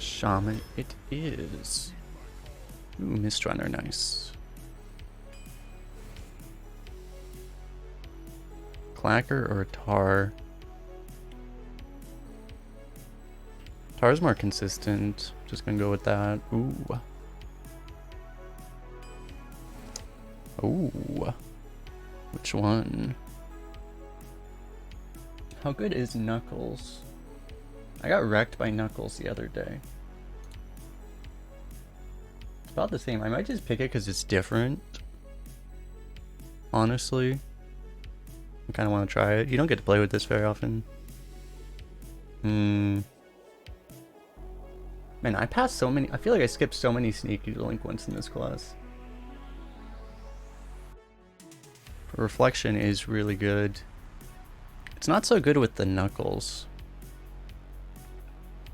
Shaman it is. Ooh, Mist Runner, nice. Clacker or Tar? Tar's more consistent. Just gonna go with that. Ooh. Ooh. Which one? How good is Knuckles? I got wrecked by Knuckles the other day. It's about the same. I might just pick it because it's different. Honestly. I kind of want to try it. You don't get to play with this very often. Man, I passed so many. I feel like I skipped so many sneaky delinquents in this class. Reflection is really good. It's not so good with the Knuckles.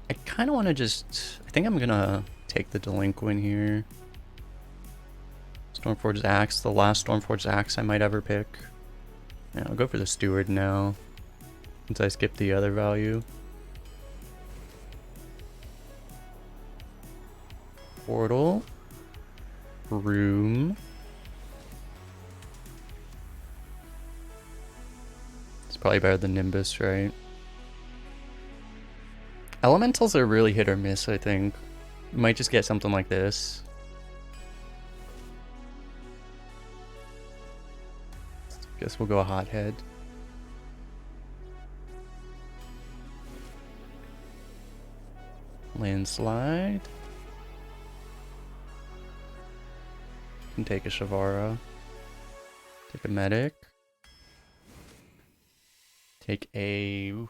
I kind of want to just... I think I'm going to take the Delinquent here. Stormforged Axe, the last Stormforged Axe I might ever pick. Yeah, I'll go for the Steward now, since I skipped the other value. Portal. Room. It's probably better than Nimbus, right? Elementals are really hit or miss, I think. You might just get something like this. Guess we'll go Hothead. Landslide. Can take a Shavara. Take a Medic. Take a... Oof.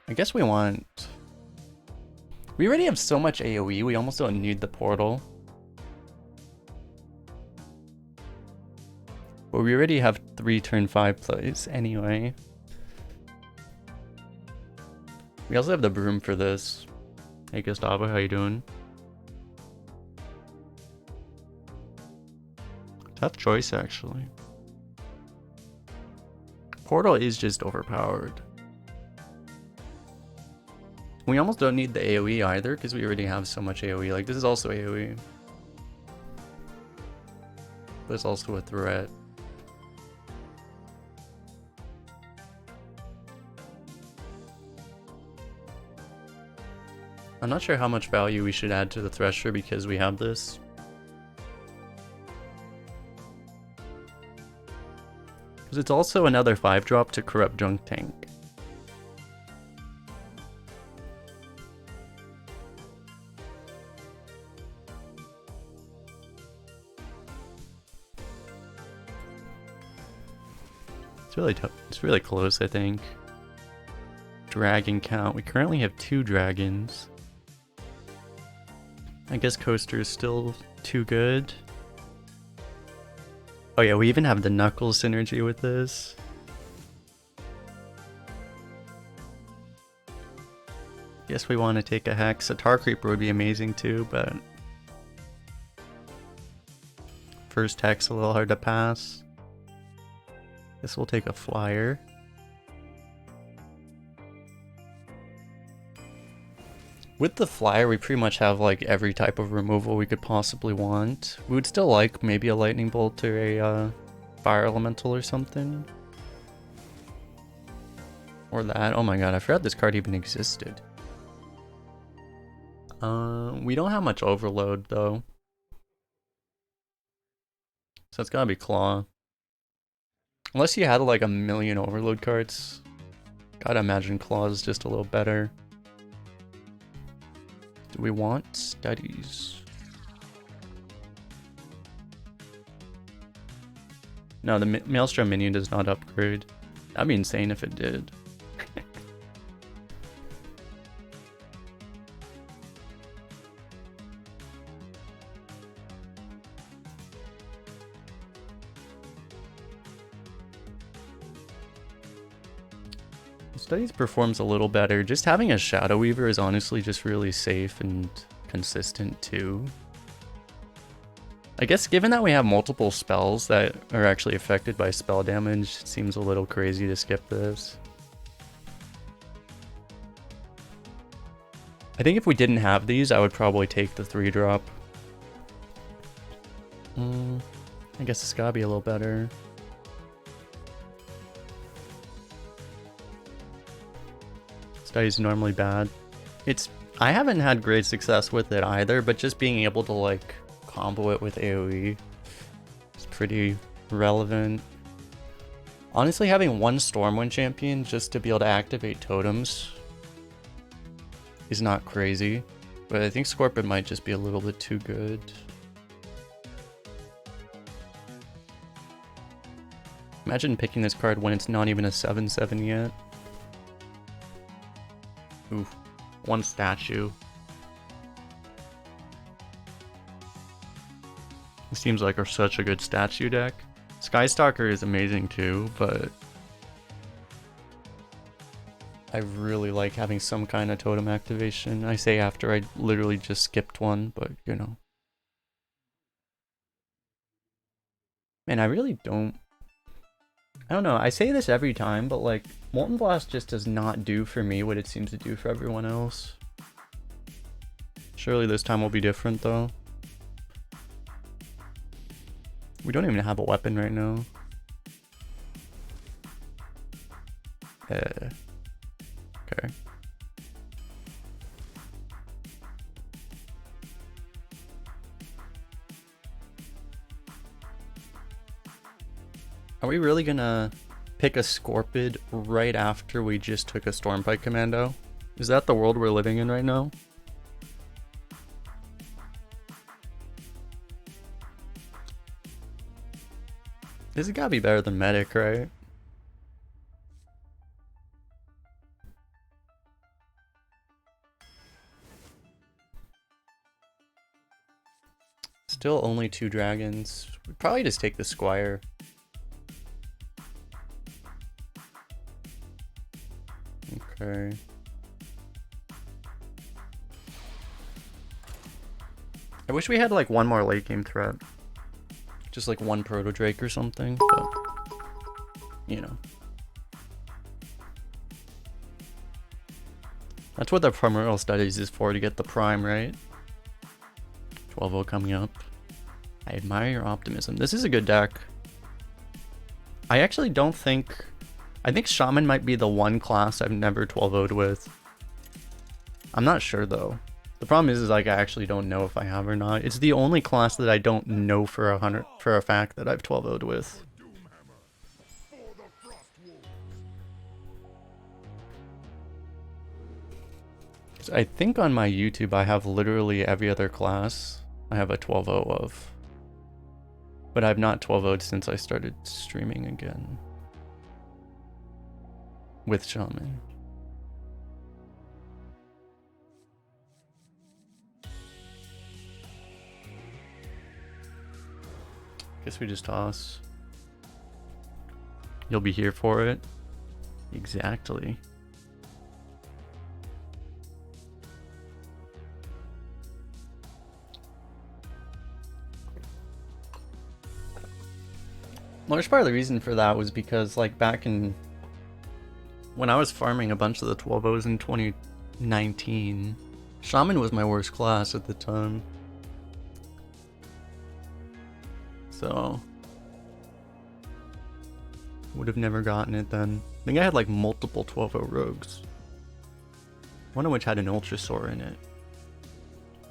I guess we want... We already have so much AoE, we almost don't need the portal. But we already have 3 turn 5 plays anyway. We also have the broom for this. Hey Gustavo, how you doing? Tough choice actually. Portal is just overpowered. We almost don't need the AoE either because we already have so much AoE. Like this is also AoE. But it's also a threat. I'm not sure how much value we should add to the Thresher because we have this. Because it's also another 5-drop to corrupt Junk Tank. It's really tough. It's really close, I think. Dragon count. We currently have 2 dragons. I guess Coaster is still too good. Oh yeah, we even have the Knuckles synergy with this. Guess we want to take a Hex. A Tar Creeper would be amazing too, but... First Hex a little hard to pass. Guess we'll take a Flyer. With the Flyer, we pretty much have like every type of removal we could possibly want. We would still like maybe a Lightning Bolt or a Fire Elemental or something. Or that. Oh my god, I forgot this card even existed. We don't have much Overload though. So it's gotta be Claw. Unless you had like a million Overload cards. Gotta imagine Claw is just a little better. Do we want Studies? No, the Maelstrom minion does not upgrade. That'd be insane if it did. Studies performs a little better. Just having a Shadow Weaver is honestly just really safe and consistent too. I guess given that we have multiple spells that are actually affected by spell damage, it seems a little crazy to skip this. I think if we didn't have these, I would probably take the 3-drop. I guess it's gotta be a little better. Study's normally bad. I haven't had great success with it either, but just being able to like combo it with AoE is pretty relevant. Honestly, having one Stormwind champion just to be able to activate totems is not crazy, but I think Scorpion might just be a little bit too good. Imagine picking this card when it's not even a 7/7 yet. Ooh, one statue. It seems like such a good statue deck. Skystalker is amazing too, but I really like having some kind of totem activation. I say after I literally just skipped one, but you know. Man, I really don't... I don't know, I say this every time, but like, Molten Blast just does not do for me what it seems to do for everyone else. Surely this time will be different though. We don't even have a weapon right now. Okay. Are we really gonna pick a Scorpid right after we just took a Stormpike Commando? Is that the world we're living in right now? This has gotta be better than Medic, right? Still only 2 dragons. We'd probably just take the Squire. Okay. I wish we had like one more late game threat. Just like one Proto Drake or something, but you know. That's what the Primordial Studies is for, to get the Prime, right? 12-0 coming up. I admire your optimism. This is a good deck. I actually don't think... I think Shaman might be the one class I've never 12-0'd with. I'm not sure though. The problem is like I actually don't know if I have or not. It's the only class that I don't know for a fact that I've 12-0'd with. I think on my YouTube I have literally every other class I have a 12-0 of. But I've not 12-0'd since I started streaming again. With Shaman. Guess we just toss. You'll be here for it. Exactly. Large part of the reason for that was because like back in when I was farming a bunch of the 12-0s in 2019, Shaman was my worst class at the time. So would have never gotten it then. I think I had like multiple 12-0 rogues. One of which had an Ultrasaur in it,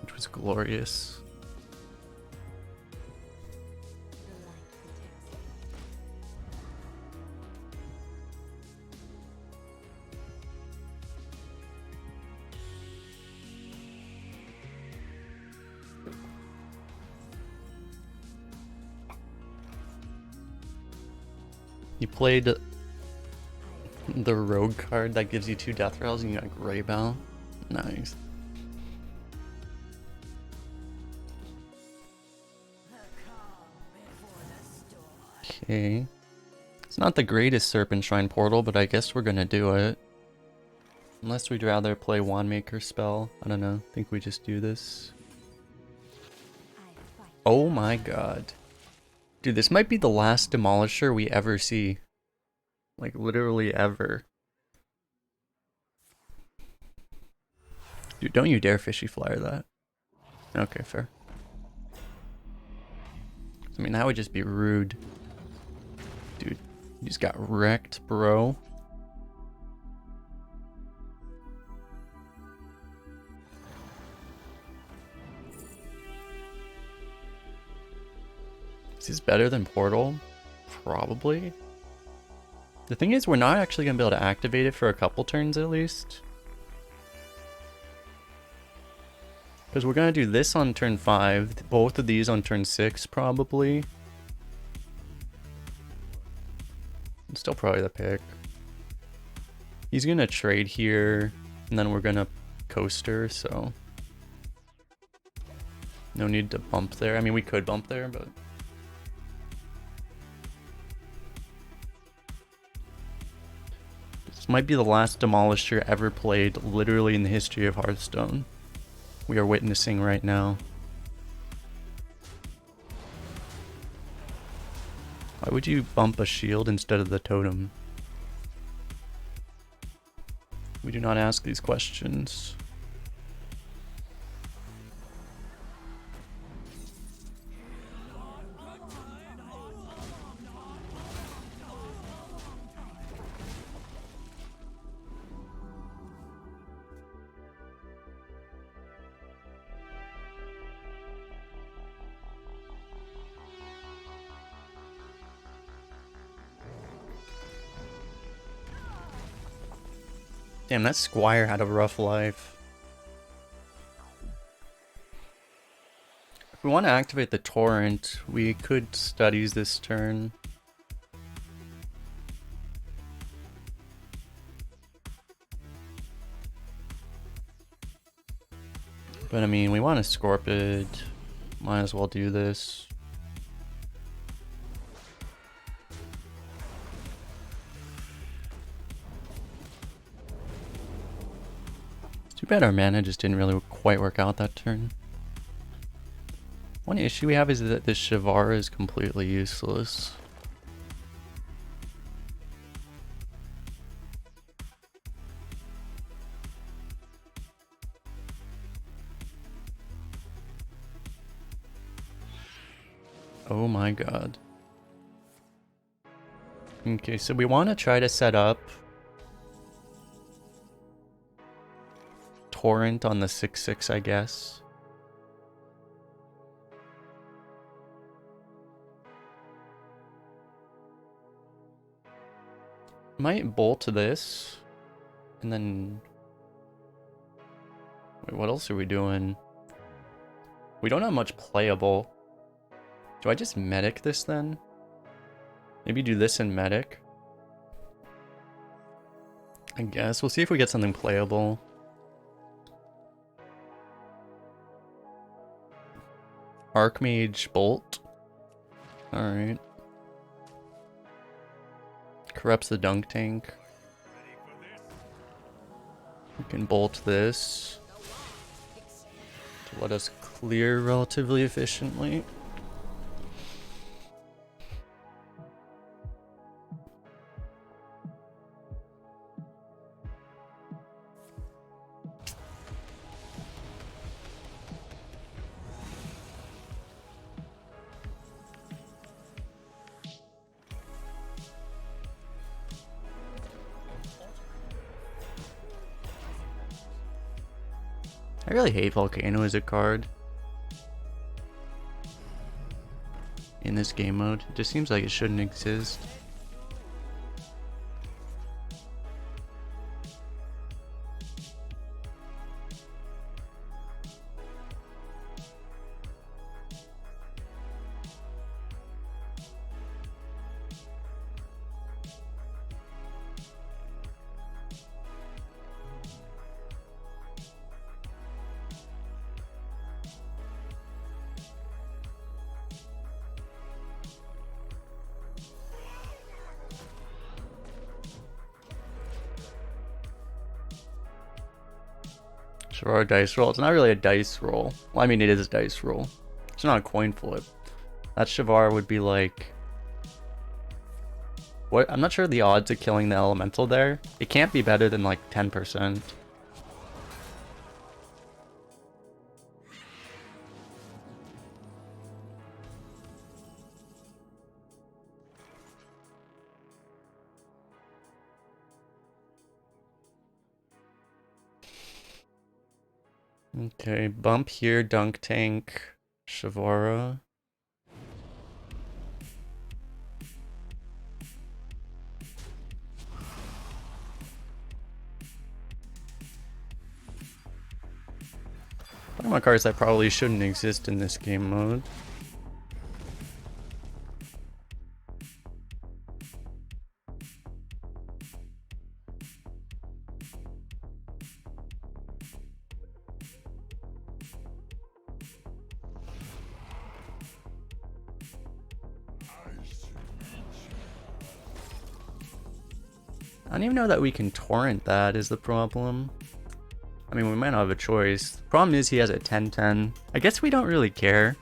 which was glorious. You played the rogue card that gives you 2 death rails and you got Grey Bell. Nice. Okay. It's not the greatest Serpent Shrine portal, but I guess we're gonna do it. Unless we'd rather play Wandmaker spell. I don't know. I think we just do this. Oh my god. Dude, this might be the last Demolisher we ever see. Like, literally ever. Dude, don't you dare fishy flyer that. Okay, fair. I mean, that would just be rude. Dude, you just got wrecked, bro. Is this better than Portal? Probably. The thing is, we're not actually going to be able to activate it for a couple turns at least. Because we're going to do this on turn 5, both of these on turn 6 probably. It's still probably the pick. He's going to trade here, and then we're going to coaster, so... No need to bump there. I mean, we could bump there, but... This might be the last Demolisher ever played literally in the history of Hearthstone. We are witnessing right now. Why would you bump a shield instead of the totem? We do not ask these questions. Damn, that Squire had a rough life. If we want to activate the Torrent, we could studies this turn. But I mean, we want to Scorpid. Might as well do this. Too bad our mana just didn't really quite work out that turn. One issue we have is that this Shivara is completely useless. Oh my god. Okay, so we want to try to set up Torrent on the 6/6, I guess. Might bolt this, and then... Wait, what else are we doing? We don't have much playable. Do I just medic this then? Maybe do this in medic? I guess. We'll see if we get something playable. Archmage Bolt. Alright. Corrupts the Dunk Tank. We can bolt this to let us clear relatively efficiently. I really hate Volcano as a card in this game mode. It just seems like it shouldn't exist. Sure, a dice roll. It's not really a dice roll. Well, I mean, it is a dice roll. It's not a coin flip. That Shavar would be like... What? I'm not sure the odds of killing the elemental there. It can't be better than like 10%. Okay, bump here, dunk tank, Shavara. Talking about cards that probably shouldn't exist in this game mode. I don't even know that we can torrent that is the problem. I mean, we might not have a choice. The problem is he has a 10-10. I guess we don't really care.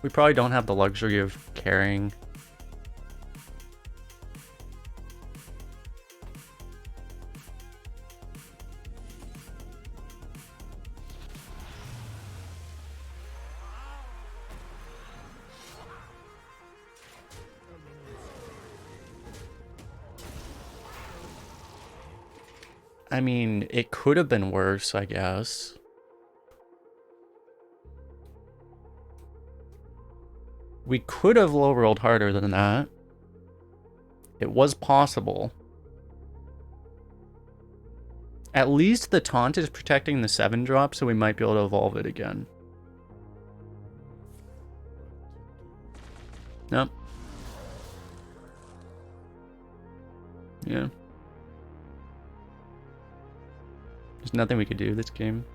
We probably don't have the luxury of caring. I mean, it could have been worse, I guess. We could have low rolled harder than that. It was possible. At least the taunt is protecting the 7-drop, so we might be able to evolve it again. Nope. Yeah. There's nothing we could do this game.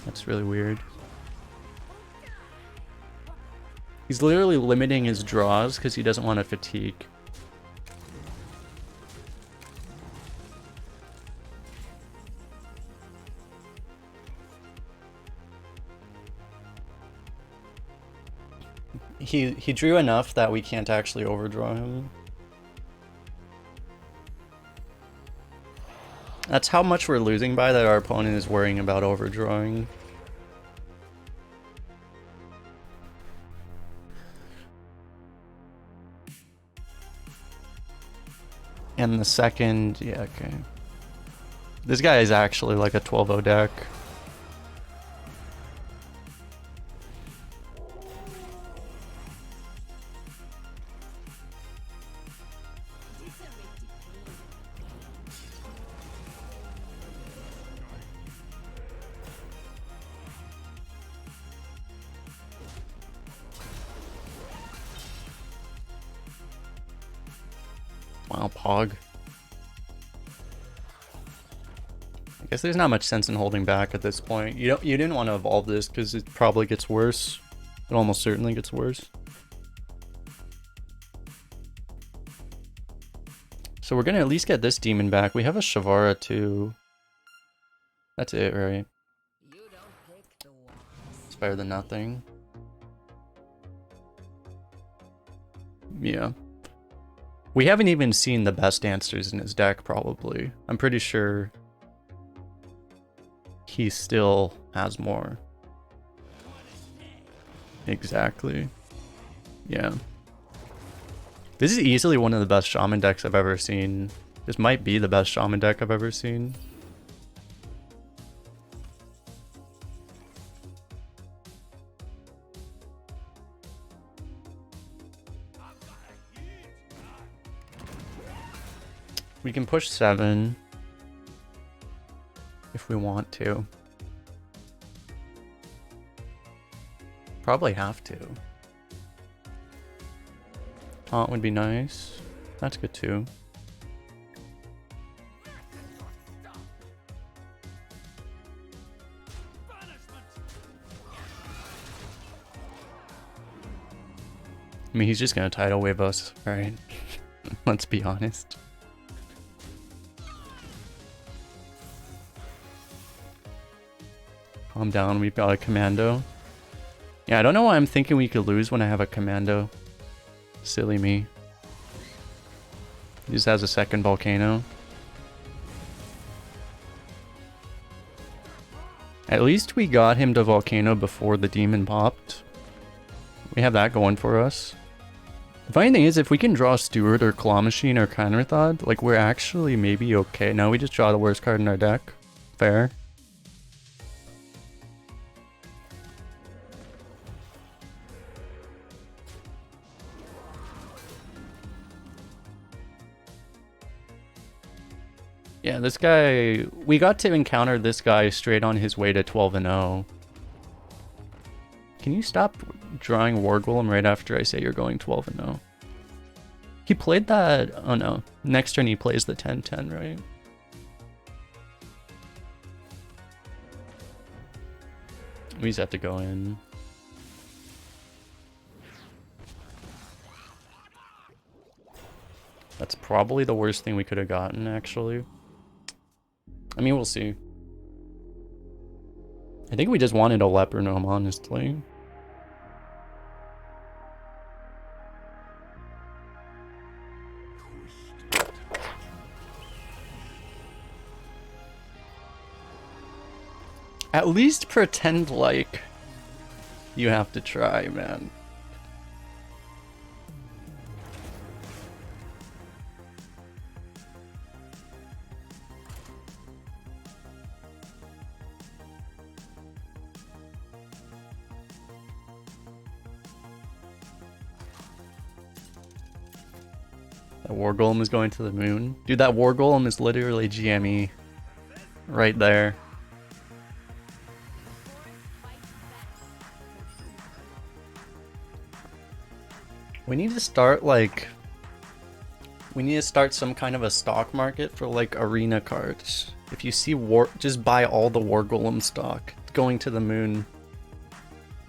That's really weird. He's literally limiting his draws because he doesn't want to fatigue. He drew enough that we can't actually overdraw him. That's how much we're losing by, that our opponent is worrying about overdrawing. And the second, yeah, okay. This guy is actually like a 12-0 deck. Wow, Pog. I guess there's not much sense in holding back at this point. You didn't want to evolve this because it probably gets worse. It almost certainly gets worse. So we're gonna at least get this demon back. We have a Shavara too. That's it, right? It's better than nothing. Yeah. We haven't even seen the best answers in his deck, probably. I'm pretty sure he still has more. Exactly. Yeah. This is easily one of the best Shaman decks I've ever seen. This might be the best Shaman deck I've ever seen. We can push 7 if we want to. Probably have to. Taunt would be nice. That's good too. I mean, he's just gonna tidal wave us, right? Let's be honest. Calm down, we've got a commando. Yeah, I don't know why I'm thinking we could lose when I have a commando. Silly me. He just has a second volcano. At least we got him to volcano before the demon popped. We have that going for us. The funny thing is, if we can draw Steward or Claw Machine or Counter Thought, like, we're actually maybe okay. No, we just draw the worst card in our deck. Fair. Yeah, this guy... We got to encounter this guy straight on his way to 12-0. Can you stop drawing War Golem right after I say you're going 12-0? He played that... Oh no. Next turn he plays the 10-10, right? We just have to go in. That's probably the worst thing we could have gotten, actually. I mean, we'll see. I think we just wanted a Leper Gnome, honestly. At least pretend like you have to try, man. That War Golem is going to the moon. Dude, that War Golem is literally GME. Right there. We need to start, like... We need to start some kind of a stock market for, like, arena cards. If you see War... Just buy all the War Golem stock. It's going to the moon.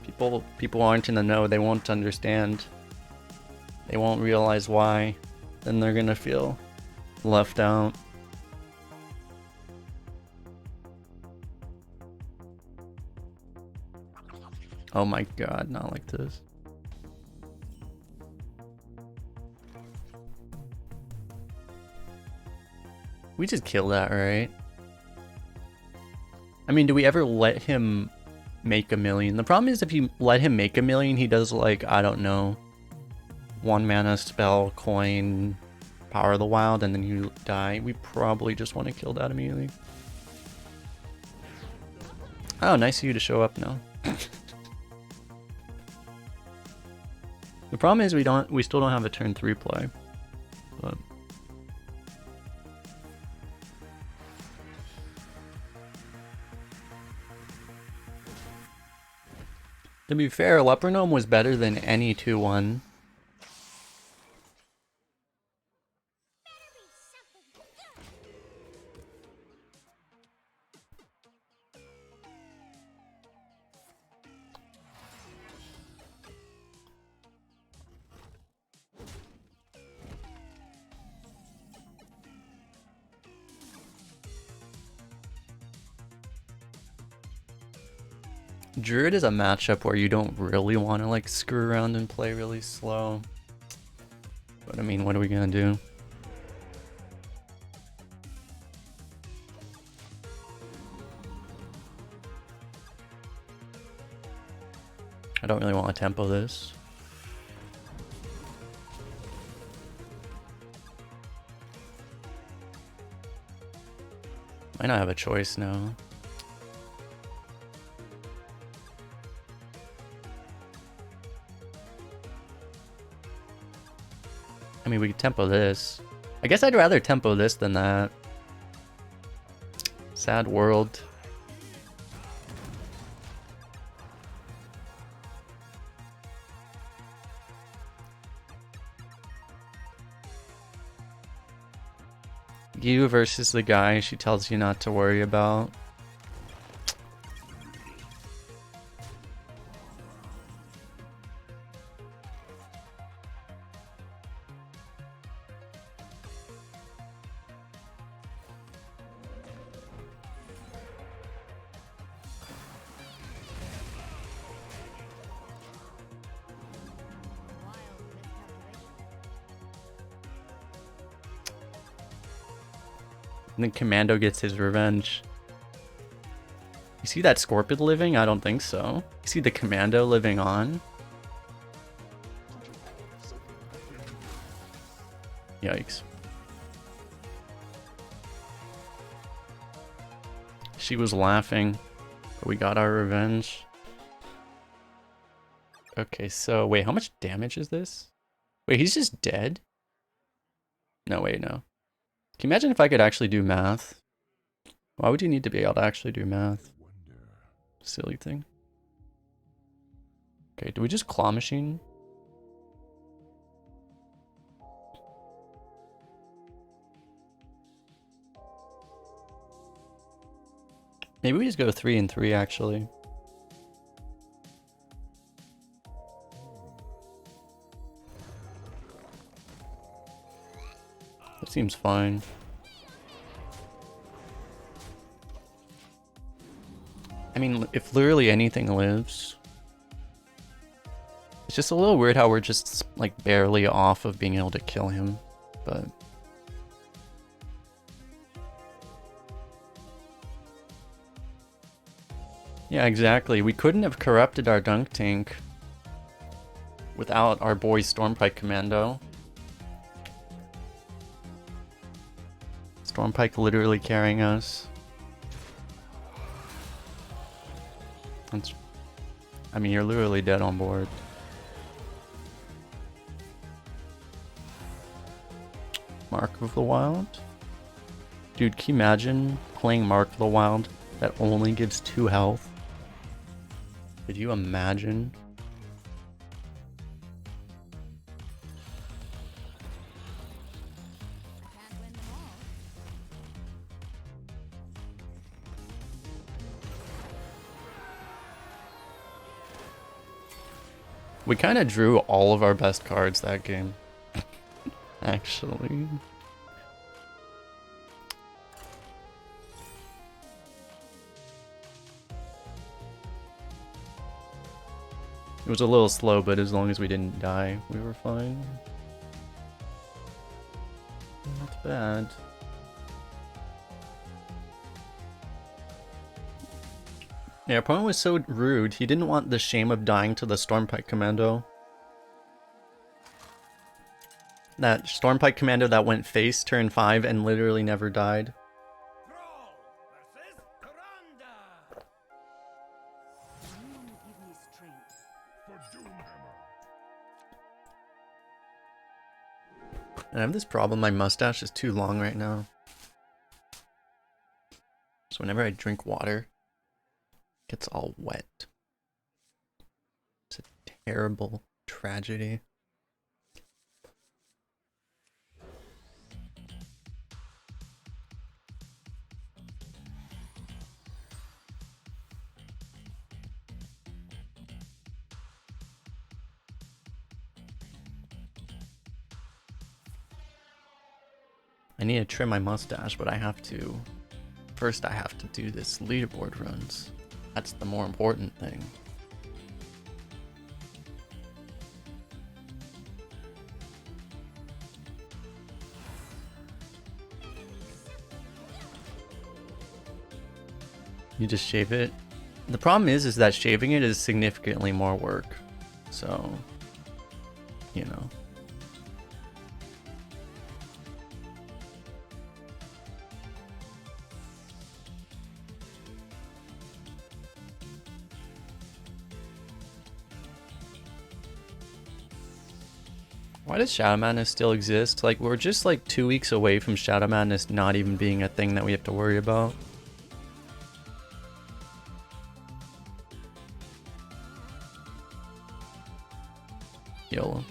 People aren't in the know. They won't understand. They won't realize why. Then they're gonna feel left out. Oh my god, not like this. We just kill that, right? I mean, do we ever let him make 1,000,000? The problem is if you let him make 1,000,000, he does, like, I don't know, 1 mana spell, coin, Power of the Wild, and then you die. We probably just want to kill that immediately. Oh, nice of you to show up now. The problem is we still don't have a turn 3 play. But to be fair, Leper Gnome was better than any 2-1. Druid is a matchup where you don't really want to, like, screw around and play really slow. But I mean, what are we gonna do? I don't really want to tempo this. Might not have a choice now. I mean, we could tempo this. I guess I'd rather tempo this than that. Sad world. You versus the guy she tells you not to worry about. And then Commando gets his revenge. You see that Scorpion living? I don't think so. You see the Commando living on? Yikes. She was laughing, but we got our revenge. Okay, so wait, how much damage is this? Wait, he's just dead? No, wait, no. Can you imagine if I could actually do math? Why would you need to be able to actually do math? Silly thing. Okay, do we just claw machine? Maybe we just go 3 and 3 actually. That seems fine. I mean, if literally anything lives, it's just a little weird how we're just like barely off of being able to kill him, but yeah, exactly. We couldn't have corrupted our dunk tank without our boy Stormpike Commando. Stormpike literally carrying us. That's, I mean, you're literally dead on board. Mark of the Wild? Dude, can you imagine playing Mark of the Wild that only gives 2 health? Could you imagine? We kind of drew all of our best cards that game. Actually. It was a little slow, but as long as we didn't die, we were fine. Not bad. Yeah, our opponent was so rude. He didn't want the shame of dying to the Stormpike Commando. That Stormpike Commando that went face turn 5 and literally never died. And I have this problem, my mustache is too long right now. So whenever I drink water, it gets all wet. It's a terrible tragedy. I need to trim my mustache, but I have to... First I have to do this leaderboard runs. That's the more important thing. You just shave it. The problem is that shaving it is significantly more work. So, you know. Why does Shadow Madness still exist? Like, we're just like 2 weeks away from Shadow Madness not even being a thing that we have to worry about. YOLO.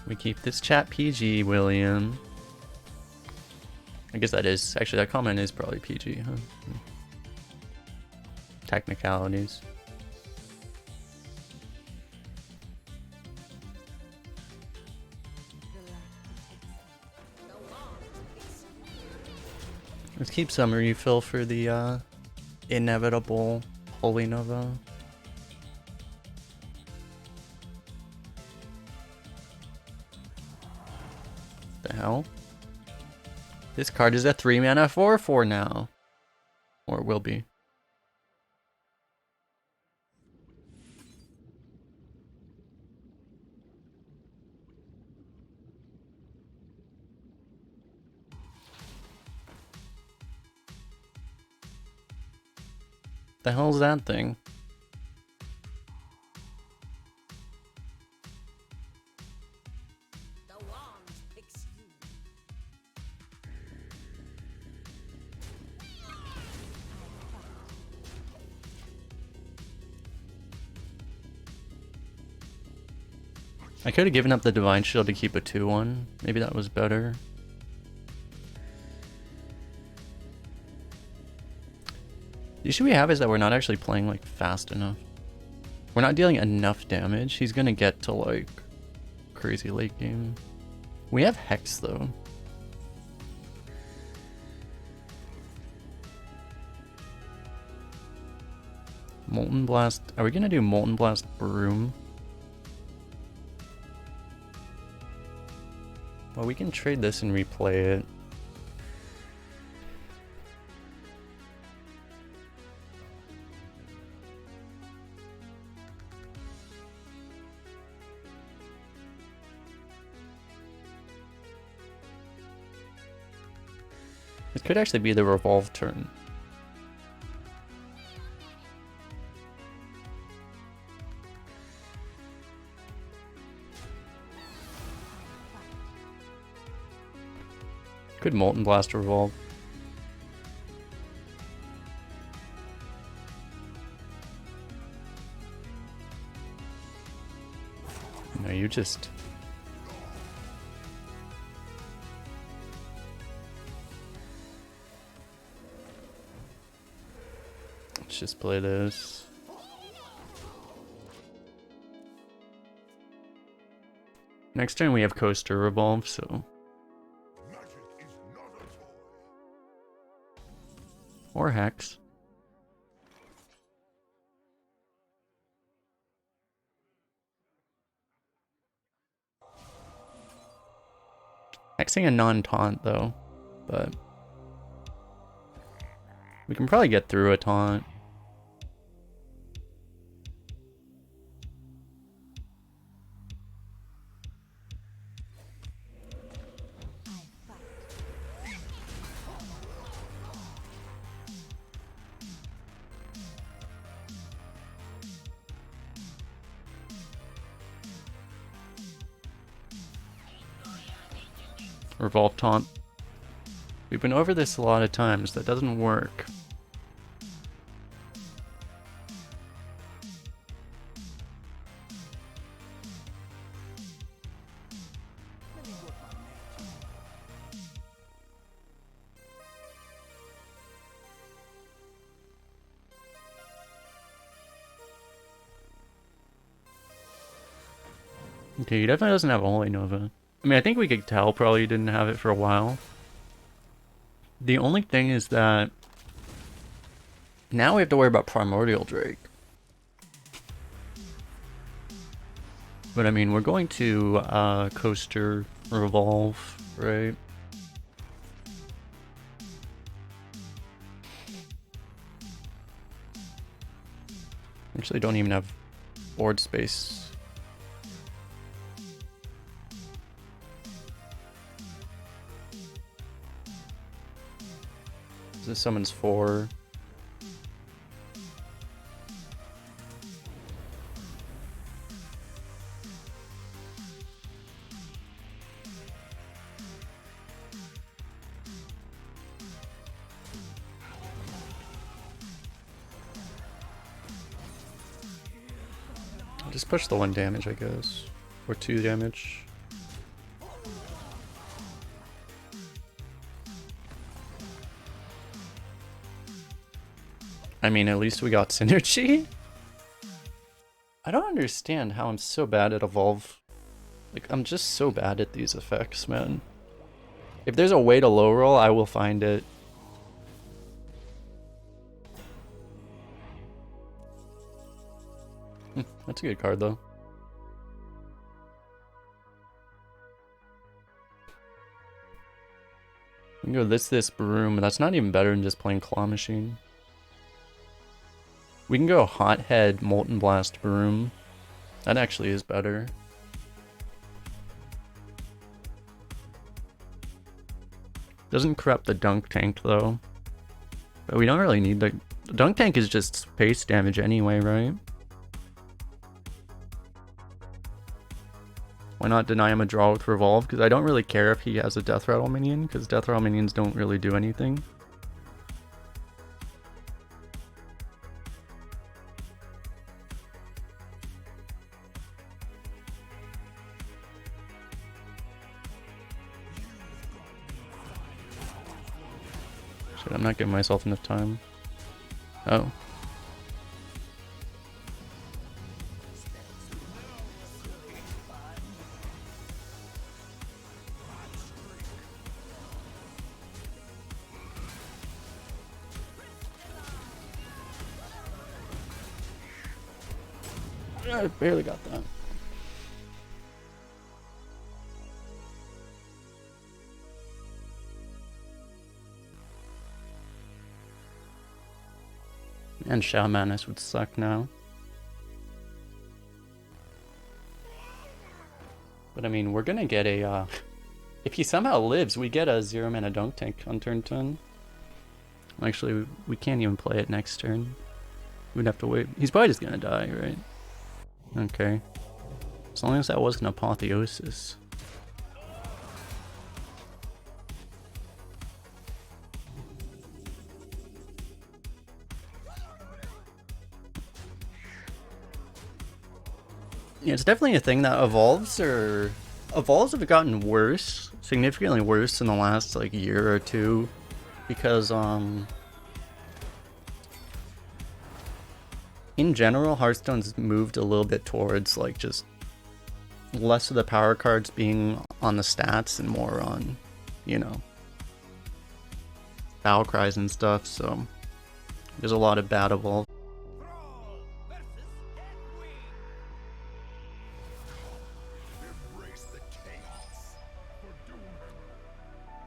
We keep this chat PG, William. I guess that is, actually that comment is probably PG, huh? Technicalities. Let's keep some refill for the inevitable Holy Nova. The hell? This card is a 3 mana 4/4 now. Or will be. The hell's that thing? I could have given up the Divine Shield to keep a 2-1. Maybe that was better. The issue we have is that we're not actually playing like fast enough. We're not dealing enough damage. He's gonna get to like crazy late game. We have Hex though. Molten Blast. Are we gonna do Molten Blast Broom? Well, we can trade this and replay it. This could actually be the revolve turn. Could Molten Blast revolve. No, you just... Let's just play this. Next turn we have Coaster Revolve, so... Or Hex. Hexing a non-taunt though, but we can probably get through a taunt. Revolve taunt. We've been over this a lot of times. That doesn't work. Okay, he definitely doesn't have a Holy Nova. I mean, I think we could tell probably he didn't have it for a while. The only thing is that now we have to worry about Primordial Drake. But I mean, we're going to Coaster Revolve, right? Actually, don't even have board space. This summons 4. I'll just push the 1 damage, I guess. Or 2 damage. I mean, at least we got synergy. I don't understand how I'm so bad at evolve. Like, I'm just so bad at these effects, man. If there's a way to low roll, I will find it. That's a good card, though. We can go this, Broom. That's not even better than just playing Claw Machine. We can go Hothead, Molten Blast, Broom. That actually is better. Doesn't corrupt the Dunk Tank though. But we don't really need the Dunk Tank is just space damage anyway, right? Why not deny him a draw with Revolve? Because I don't really care if he has a Death Rattle minion, because Death Rattle minions don't really do anything. Shit, I'm not giving myself enough time. Oh. I barely got that. And Shamanus would suck now. But I mean, we're gonna get a, if he somehow lives, we get a 0 mana Dunk Tank on turn 10. Actually, we can't even play it next turn. We'd have to wait. He's probably just gonna die, right? Okay. As long as that wasn't Apotheosis. Yeah, it's definitely a thing that evolves have gotten worse, significantly worse in the last like year or two, because in general Hearthstone's moved a little bit towards like just less of the power cards being on the stats and more on, you know, battle cries and stuff, so there's a lot of bad evolve.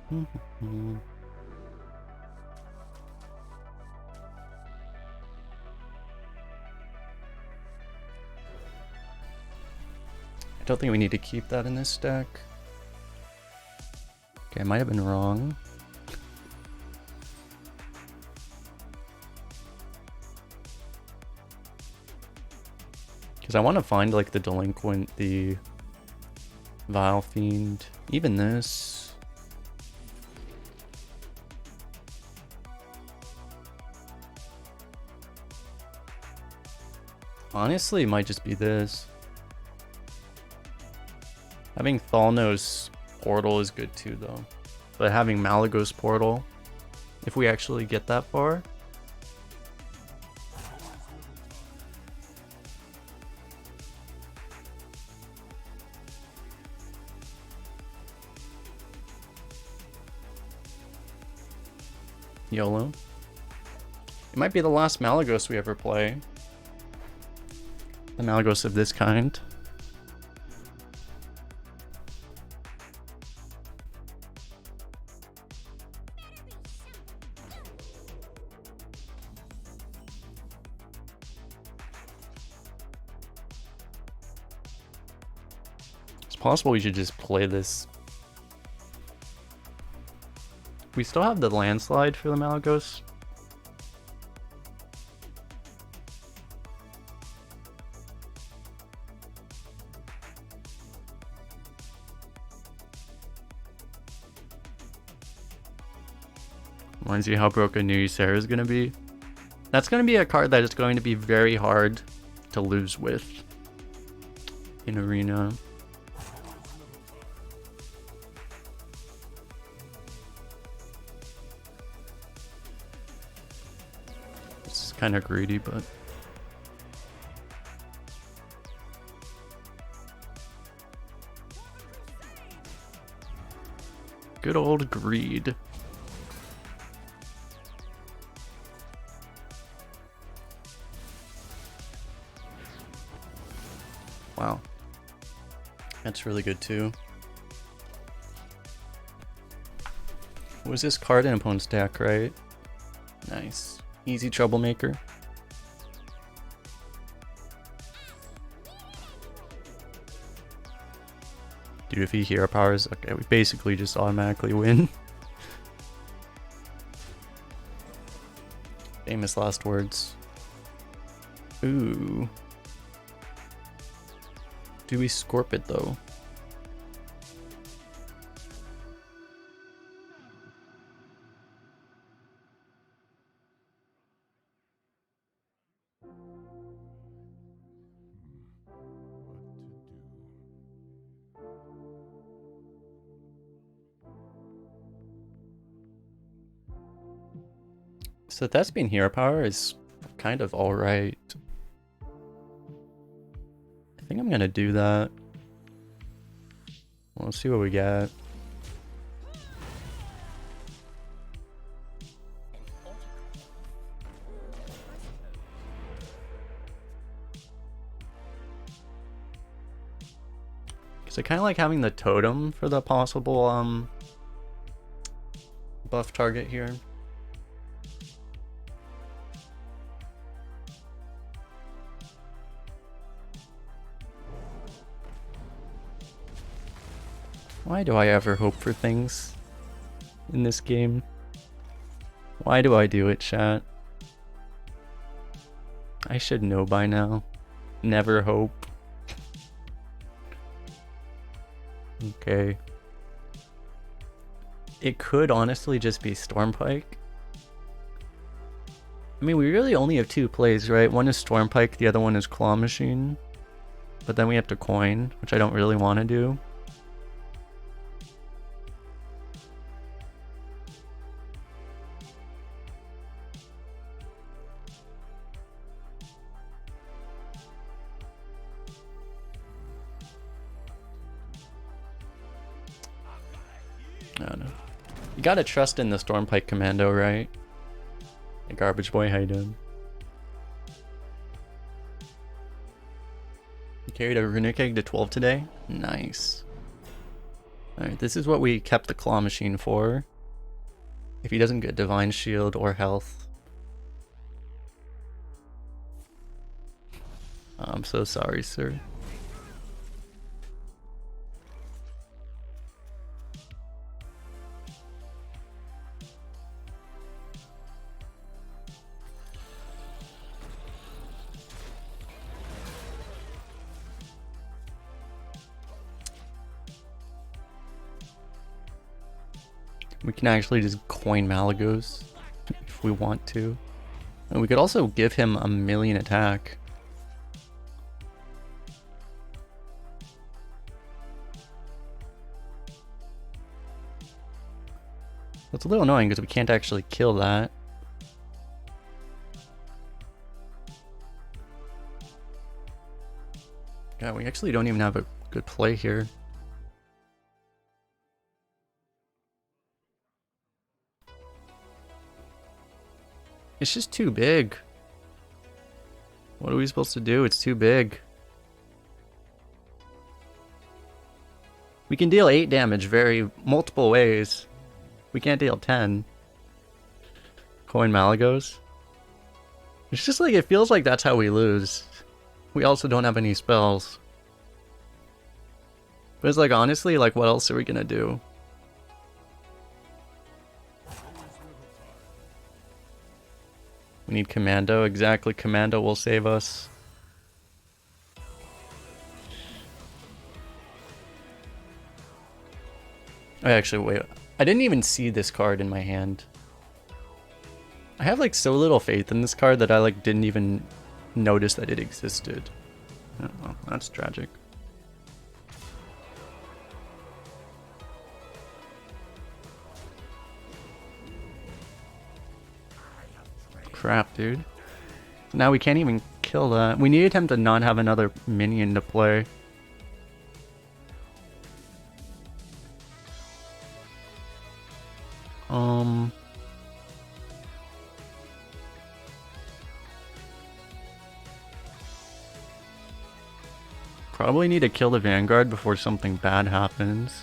I don't think we need to keep that in this deck. Okay, I might have been wrong. Because I want to find like the Delinquent, the Vile Fiend, even this. Honestly, it might just be this. Having Thalnos Portal is good too, though. But having Malagos Portal, if we actually get that far. YOLO. It might be the last Malagos we ever play. The Malagos of this kind. It's possible we should just play this. We still have the Landslide for the Malagos. Reminds you how broken New Ysera is going to be. That's going to be a card that is going to be very hard to lose with in Arena. It's kind of greedy, but... good old greed. Wow. That's really good too. Was this card in opponent's deck, right? Nice. Easy troublemaker. Dude, if he hero powers, okay, we basically just automatically win. Famous last words. Ooh. Do we scorp it though? So Thespian Hero Power is kind of alright. I think I'm gonna do that. Well, let's see what we get. So I kind of like having the totem for the possible buff target here. Why do I ever hope for things in this game? Why do I do it, chat? I should know by now. Never hope. Okay. It could honestly just be Stormpike. I mean, we really only have two plays, right? One is Stormpike, the other one is Claw Machine. But then we have to coin, which I don't really want to do. I don't know. You gotta trust in the Stormpike Commando, right? Hey, Garbage Boy, how you doing? You carried a Runic Egg to 12 today? Nice. Alright, this is what we kept the Claw Machine for. If he doesn't get Divine Shield or health. I'm so sorry, sir. We can actually just coin Malagos if we want to. And we could also give him a million attack. That's a little annoying because we can't actually kill that. God, we actually don't even have a good play here. It's just too big. What are we supposed to do? It's too big. We can deal 8 damage multiple ways. We can't deal 10. Coin Malagos. It's just like, it feels like that's how we lose. We also don't have any spells. But it's like, honestly, like, what else are we gonna do? We need Commando. Exactly, Commando will save us. Oh, actually, wait. I didn't even see this card in my hand. I have like so little faith in this card that I like didn't even notice that it existed. Oh, that's tragic. Crap, dude. Now we can't even kill that. We needed him to not have another minion to play. Probably need to kill the Vanguard before something bad happens.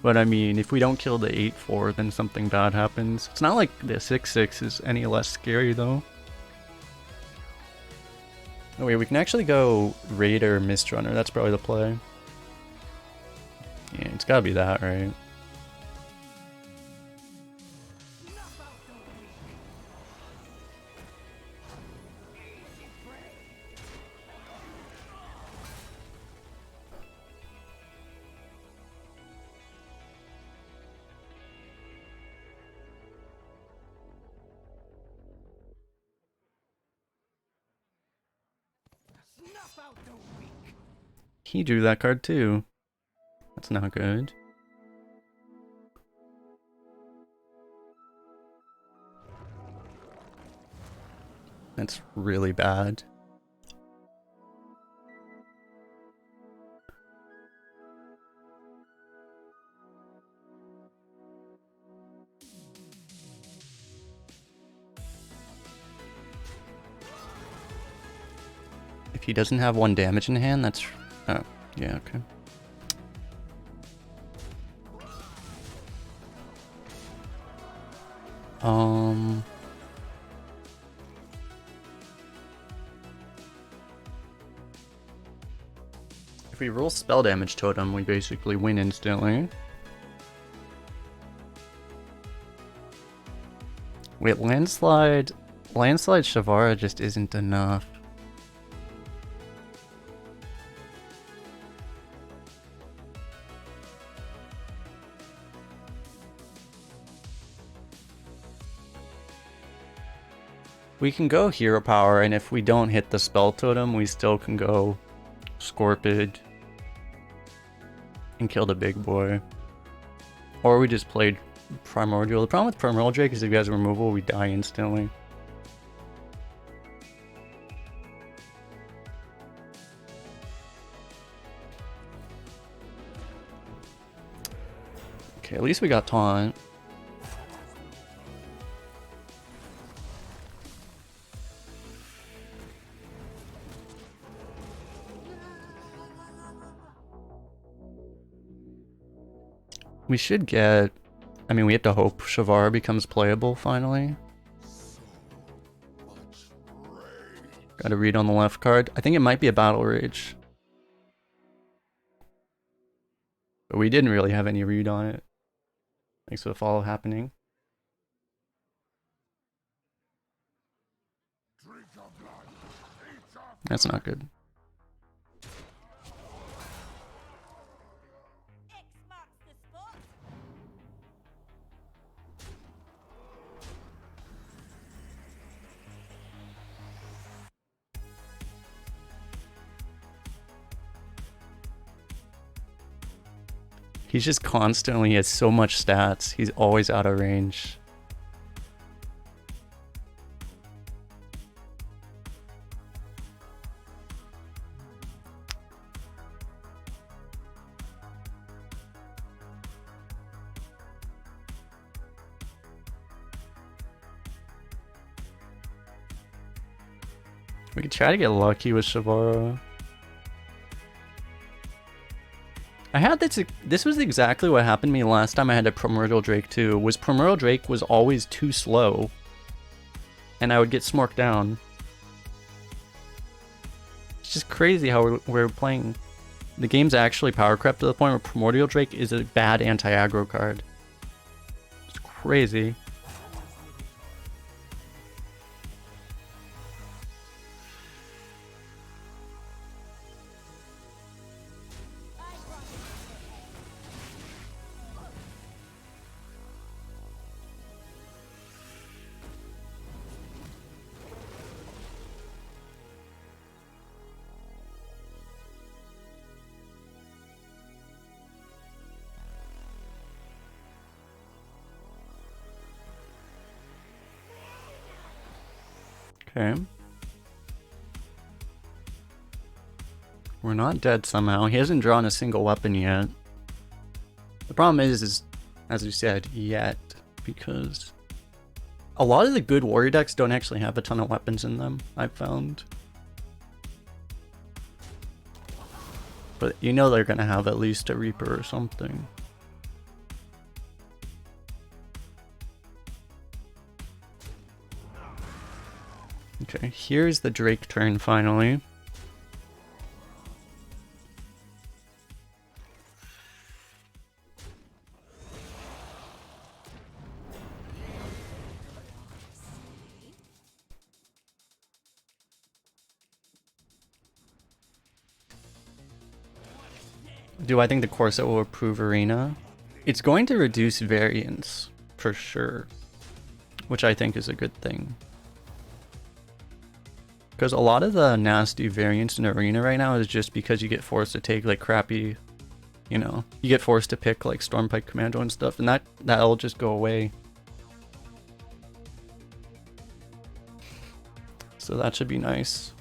But I mean, if we don't kill the 8-4, then something bad happens. It's not like the 6-6 is any less scary, though. Oh wait, we can actually go Raider Mistrunner. That's probably the play. Yeah, it's gotta be that, right? He drew that card too. That's not good. That's really bad. If he doesn't have 1 damage in hand, that's... Oh, yeah, okay. If we roll spell damage totem, we basically win instantly. Wait, landslide Shavara just isn't enough. We can go hero power, and if we don't hit the spell totem, we still can go Scorpid and kill the big boy. Or we just played Primordial. The problem with Primordial Drake is if he has removal, we die instantly. Okay, at least we got taunt. We should get... I mean, we have to hope Shavara becomes playable finally. Got a read on the left card. I think it might be a Battle Rage. But we didn't really have any read on it. Thanks for the follow happening. That's not good. He's just constantly, he has so much stats. He's always out of range. We could try to get lucky with Shavara. I had this was exactly what happened to me last time I had a Primordial Drake too. Was Primordial Drake was always too slow. And I would get smorked down. It's just crazy how we're playing. The game's actually power crept to the point where Primordial Drake is a bad anti-aggro card. It's crazy. Okay. We're not dead somehow. He hasn't drawn a single weapon yet. The problem is as you said, yet, because a lot of the good warrior decks don't actually have a ton of weapons in them, I've found. But you know they're gonna have at least a Reaper or something. Okay, here's the Drake turn finally. Do I think the core set will improve Arena? It's going to reduce variance, for sure. Which I think is a good thing. Because a lot of the nasty variants in Arena right now is just because you get forced to take like crappy, you know, you get forced to pick like Stormpike Commando and stuff, and that'll just go away. So that should be nice.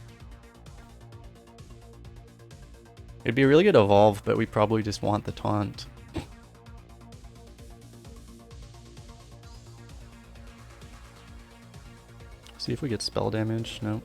It'd be a really good evolve, but we probably just want the taunt. See if we get spell damage. No.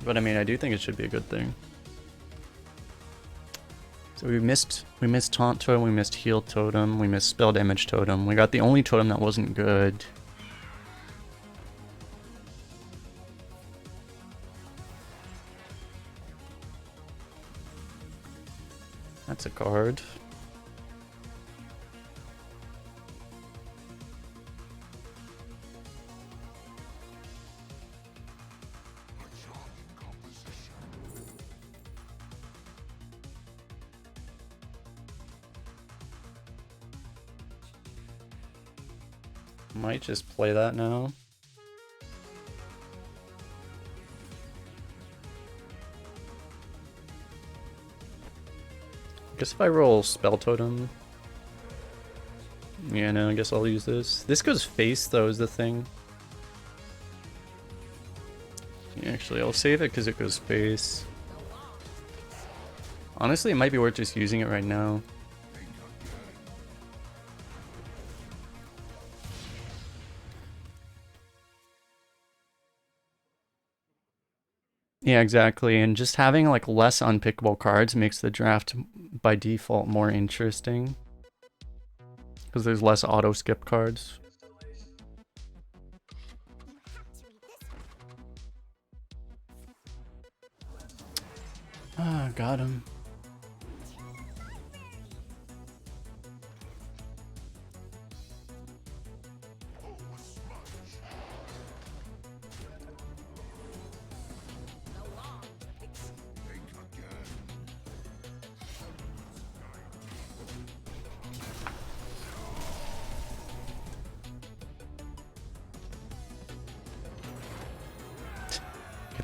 But I mean, I do think it should be a good thing. So we missed taunt totem, we missed heal totem, we missed spell damage totem. We got the only totem that wasn't good. That's a card. Might just play that now. Guess if I roll spell totem. Yeah, no, I guess I'll use this. This goes face though is the thing. Yeah, actually, I'll save it because it goes face. Honestly, it might be worth just using it right now. Yeah, exactly. And just having like less unpickable cards makes the draft by default more interesting. Because there's less auto skip cards. Ah, got him.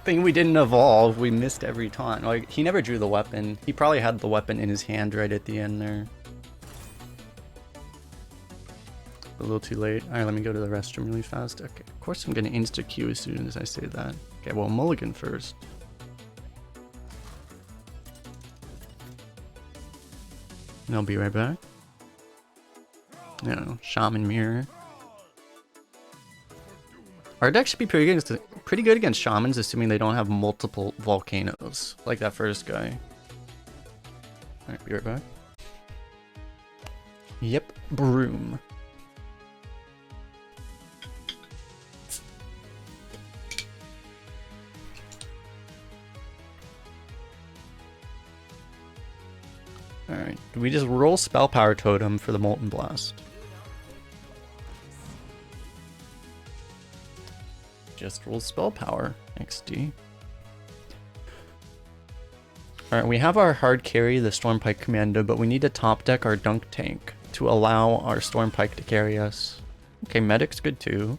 Thing we didn't evolve, we missed every taunt. Like, he never drew the weapon. He probably had the weapon in his hand right at the end there. A little too late. Alright, let me go to the restroom really fast. Okay, of course I'm gonna insta-Q as soon as I say that. Okay, well, mulligan first. And I'll be right back. No, Shaman Mirror. Our deck should be pretty good against Shamans, assuming they don't have multiple volcanoes, like that first guy. Alright, be right back. Yep, broom. Alright, we just roll Spell Power Totem for the Molten Blast. Just roll Spell Power, XD. Alright, we have our hard carry, the Stormpike Commando, but we need to top deck our Dunk Tank to allow our Stormpike to carry us. Okay, Medic's good too.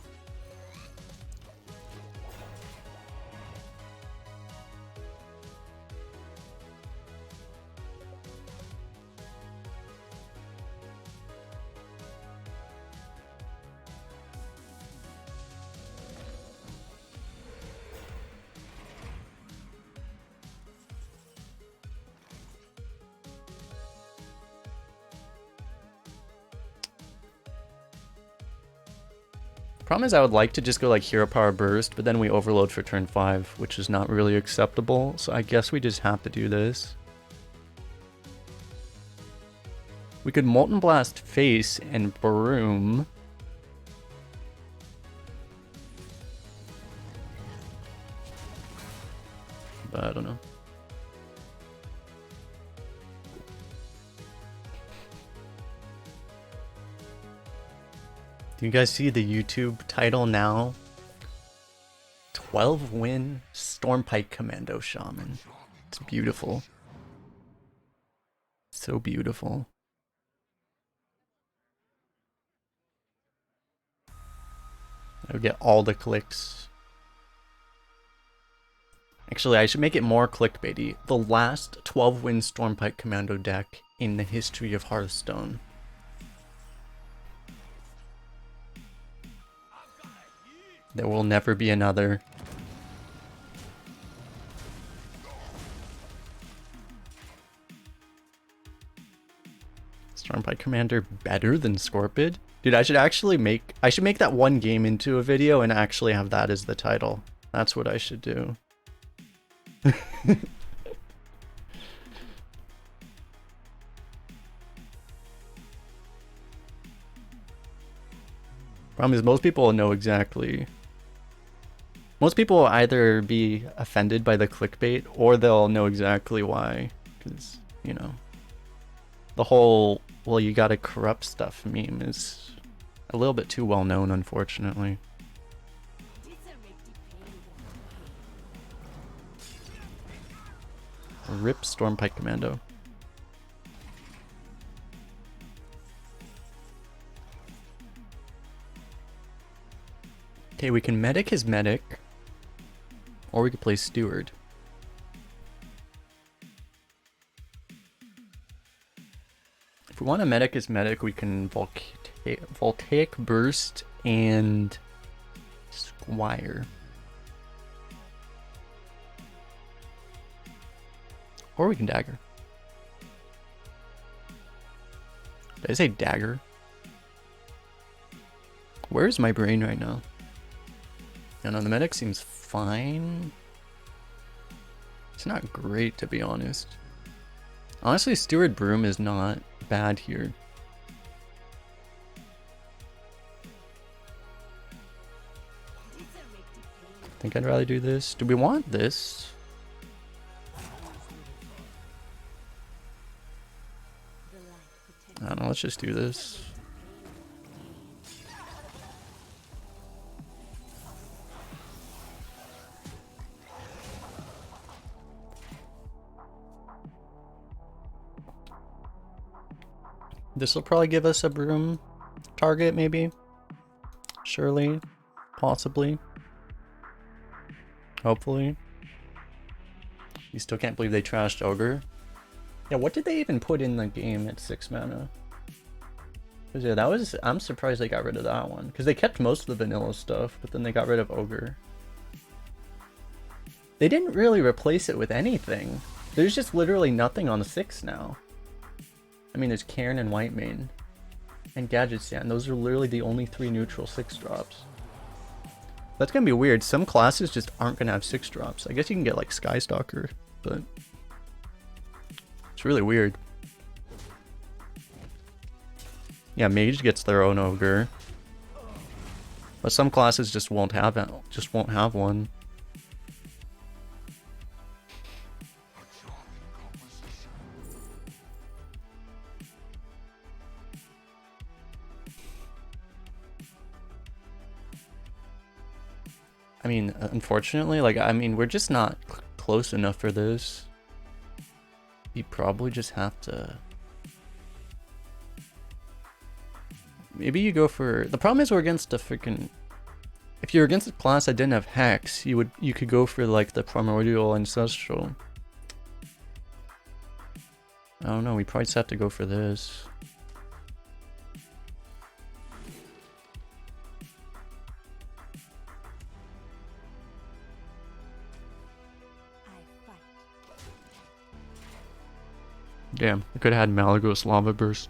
Problem is I would like to just go like Hero Power Burst, but then we overload for turn 5, which is not really acceptable, so I guess we just have to do this. We could Molten Blast face and Broom. But I don't know. Do you guys see the YouTube title now? 12 win Stormpike Commando Shaman. It's beautiful. So beautiful. I'll get all the clicks. Actually, I should make it more clickbaity. The last 12 win Stormpike Commando deck in the history of Hearthstone. There will never be another. Stormpike Commander better than Scorpid? Dude, I should make that one game into a video and actually have that as the title. That's what I should do. Problem is, most people will know exactly. Most people will either be offended by the clickbait or they'll know exactly why. Because, you know, the whole, well, you gotta corrupt stuff meme is a little bit too well known, unfortunately. Rip Stormpike Commando. Okay, we can medic his medic, or we could play Steward. If we want to medic his medic, we can Voltaic Burst and Squire. Or we can dagger. Did I say dagger? Where's my brain right now? I don't know, the medic seems fine. It's not great, to be honest. Honestly, Steward Broom is not bad here. I think I'd rather do this. Do we want this? I don't know, let's just do this. This will probably give us a broom target, maybe. Surely. Possibly. Hopefully. You still can't believe they trashed Ogre. Yeah, what did they even put in the game at 6 mana? Because yeah, I'm surprised they got rid of that one. Because they kept most of the vanilla stuff, but then they got rid of Ogre. They didn't really replace it with anything. There's just literally nothing on the 6 now. I mean, there's Cairn and Whitemane. And Gadget Stand. Those are literally the only 3 neutral 6 drops. That's gonna be weird. Some classes just aren't gonna have 6 drops. I guess you can get like Skystalker, but it's really weird. Yeah, Mage gets their own Ogre. But some classes just won't have it. Just won't have one. I mean, unfortunately, like, I mean, we're just not close enough for this. You probably just have to... Maybe you go for... The problem is we're against a freaking... If you're against a class that didn't have Hex, you could go for, like, the Primordial Ancestral. I don't know, we probably just have to go for this. Damn, I could have had Malagos Lava Burst.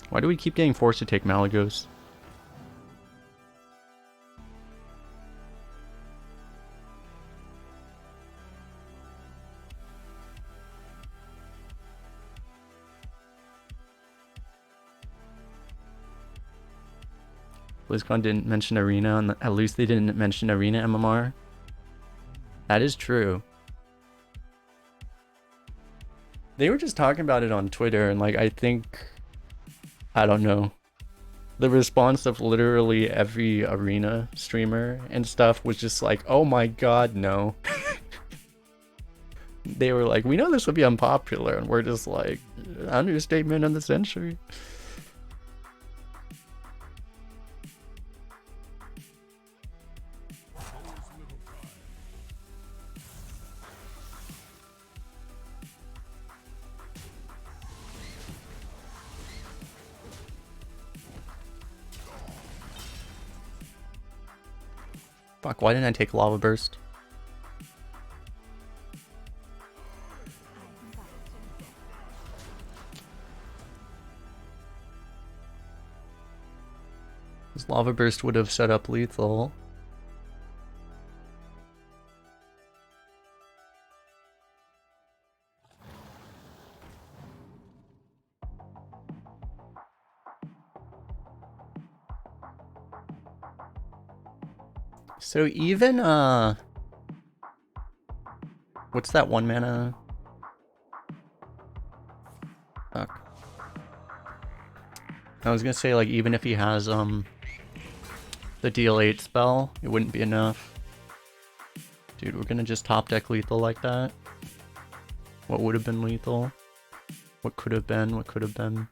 Why do we keep getting forced to take Malagos? BlizzCon didn't mention Arena, and at least they didn't mention Arena MMR. That is true. They were just talking about it on Twitter, and like, I think, I don't know. The response of literally every arena streamer and stuff was just like, oh my god, no. They were like, we know this would be unpopular, and we're just like, understatement of the century. Fuck, why didn't I take Lava Burst? This Lava Burst would have set up lethal. So even, what's that 1 mana? Fuck. I was gonna say, like, even if he has, the deal 8 spell, it wouldn't be enough. Dude, we're gonna just top deck lethal like that? What would have been lethal? What could have been? What could have been?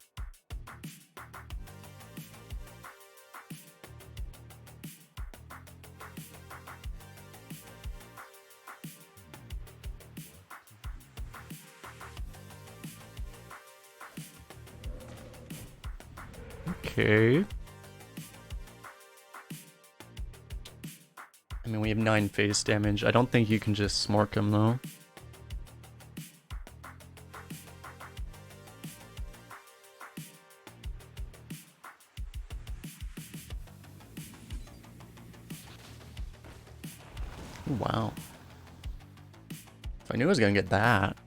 Okay. I mean, we have 9 face damage. I don't think you can just smork him, though. Wow. If I knew I was gonna get that.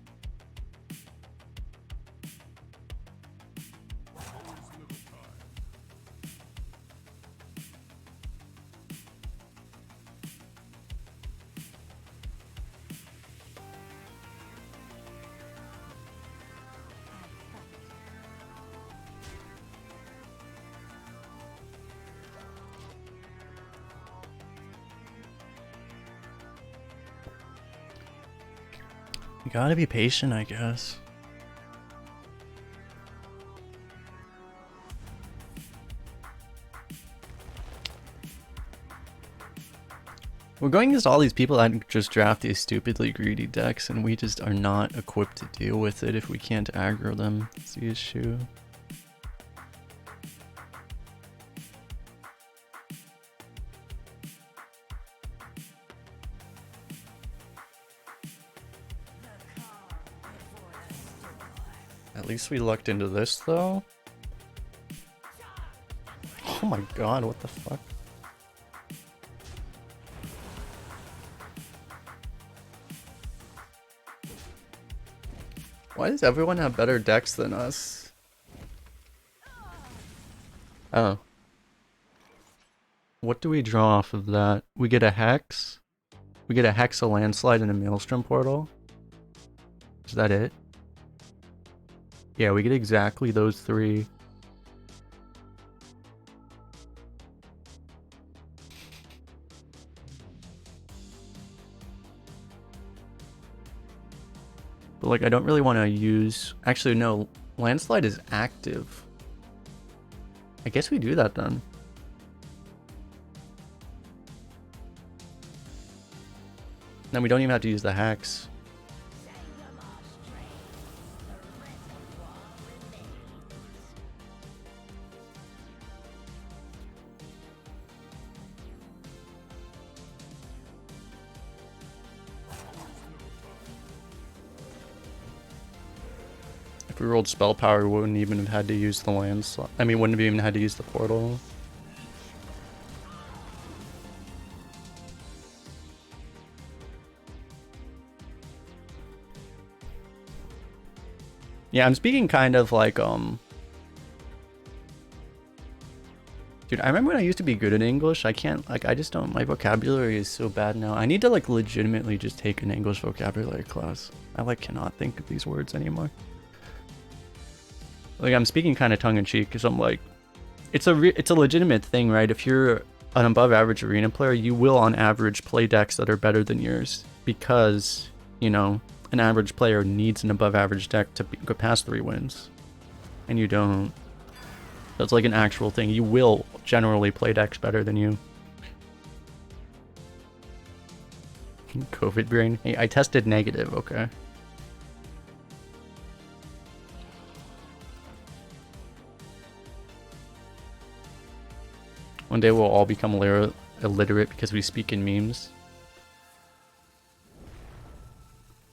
You gotta be patient, I guess. We're going against all these people that just draft these stupidly greedy decks, and we just are not equipped to deal with it if we can't aggro them. That's the issue. At least we lucked into this, though. Oh my god, what the fuck? Why does everyone have better decks than us? Oh. What do we draw off of that? We get a Hex? We get a Hex, a Landslide, and a Maelstrom Portal? Is that it? Yeah, we get exactly those 3. But like, I don't really want to use... Actually, no. Landslide is active. I guess we do that then. Then we don't even have to use the Hex. If we rolled spell power, we wouldn't even have had to use the landslide. I mean, wouldn't have even had to use the portal. Yeah, I'm speaking kind of like, Dude, I remember when I used to be good at English. I can't, like, I just don't, my vocabulary is so bad now. I need to, like, legitimately just take an English vocabulary class. I, like, cannot think of these words anymore. Like, I'm speaking kind of tongue-in-cheek because I'm like, it's a legitimate thing, right? If you're an above average arena player, you will on average play decks that are better than yours because, you know, an average player needs an above average deck to go past 3 wins. And you don't. That's like an actual thing. You will generally play decks better than you. COVID brain. Hey, I tested negative, okay. One day we'll all become illiterate because we speak in memes.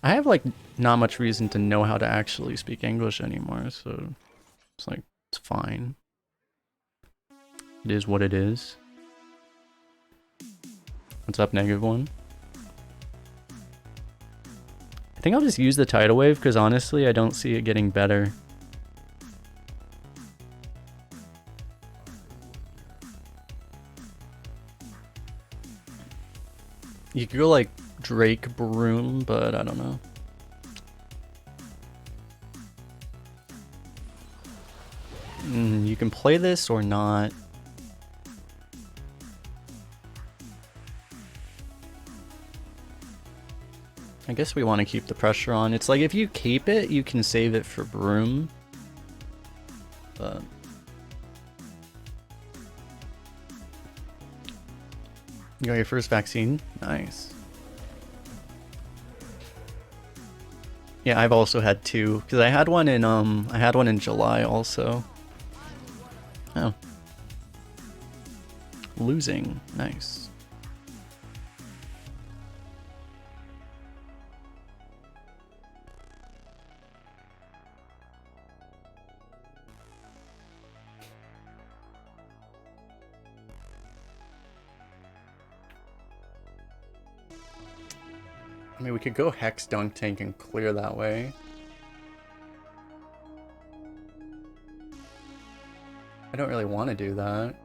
I have like not much reason to know how to actually speak English anymore, so it's like, it's fine. It is what it is. What's up, -1? I think I'll just use the tidal wave because honestly I don't see it getting better. You could go like Drake Broom, but I don't know. You can play this or not. I guess we want to keep the pressure on. It's like if you keep it, you can save it for Broom. But you got your first vaccine? Nice. Yeah, I've also had 2 because I had one in July also. Oh. Losing. Nice. I mean, we could go Hex Dunk Tank and clear that way. I don't really want to do that.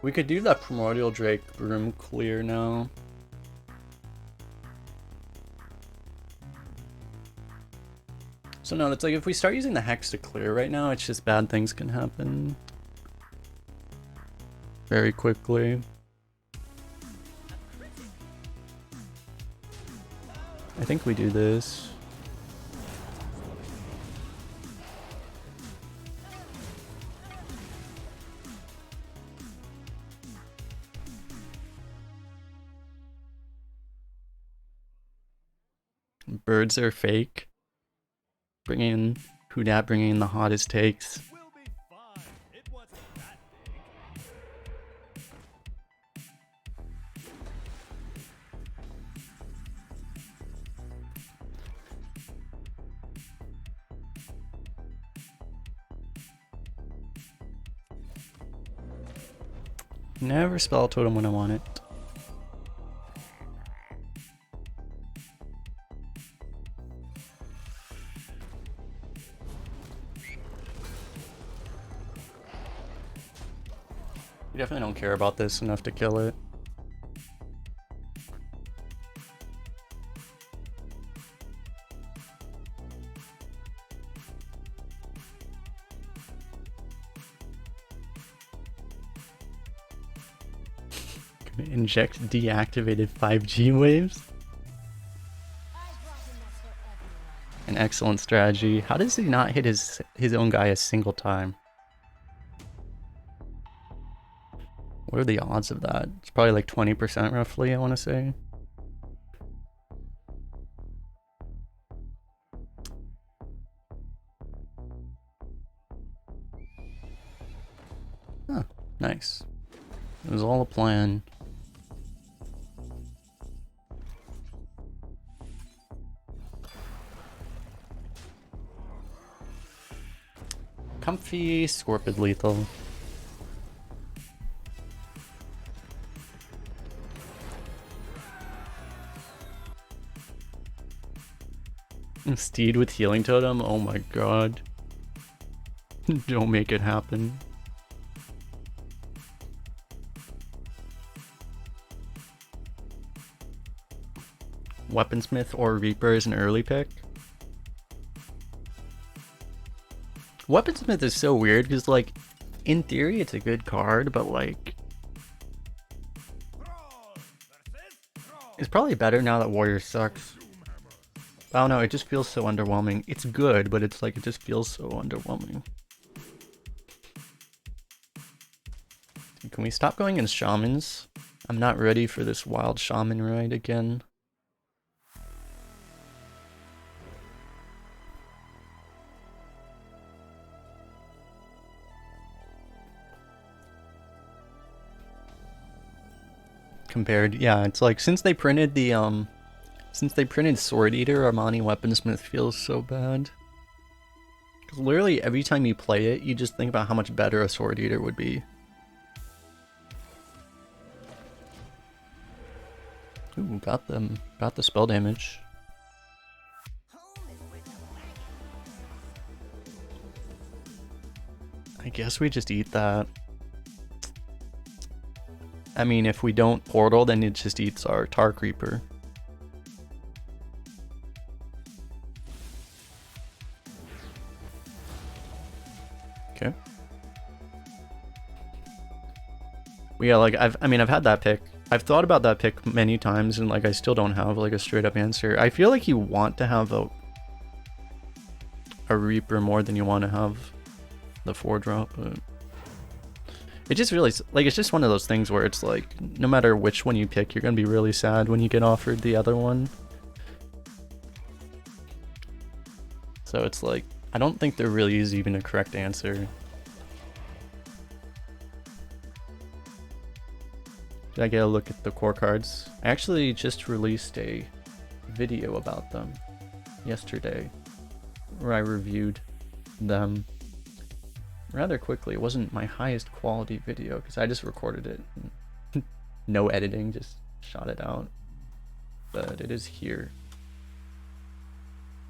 We could do that Primordial Drake Broom clear now. So no, it's like if we start using the Hex to clear right now, it's just bad things can happen very quickly. I think we do this. Birds are fake. Bringing in Who Dat, bringing in the hottest takes. Never spell totem when I want it. We definitely don't care about this enough to kill it. Inject deactivated 5G waves. An excellent strategy. How does he not hit his own guy a single time? What are the odds of that? It's probably like 20% roughly, I want to say. Huh, nice. It was all a plan. Comfy, Scorpid lethal. Steed with healing totem? Oh my god. Don't make it happen. Weaponsmith or Reaper is an early pick. Weaponsmith is so weird because, like, in theory it's a good card, but like, it's probably better now that Warrior sucks. I don't know, it just feels so underwhelming. It's good, but it's like, it just feels so underwhelming. Can we stop going in shamans? I'm not ready for this wild shaman ride again. Compared, yeah, it's like, since they printed the Sword Eater, Armani Weaponsmith feels so bad. Because literally every time you play it, you just think about how much better a Sword Eater would be. Ooh, got the spell damage. I guess we just eat that. I mean, if we don't portal, then it just eats our Tar Creeper. Okay. Yeah, like, I've had that pick. I've thought about that pick many times, and like, I still don't have like a straight up answer. I feel like you want to have a Reaper more than you want to have the 4-drop, but it just really, like, it's just one of those things where it's like, no matter which one you pick, you're gonna be really sad when you get offered the other one. So it's like, I don't think there really is even a correct answer. Did I get a look at the core cards? I actually just released a video about them yesterday, where I reviewed them rather quickly. It wasn't my highest quality video because I just recorded it. No editing, just shot it out. But it is here.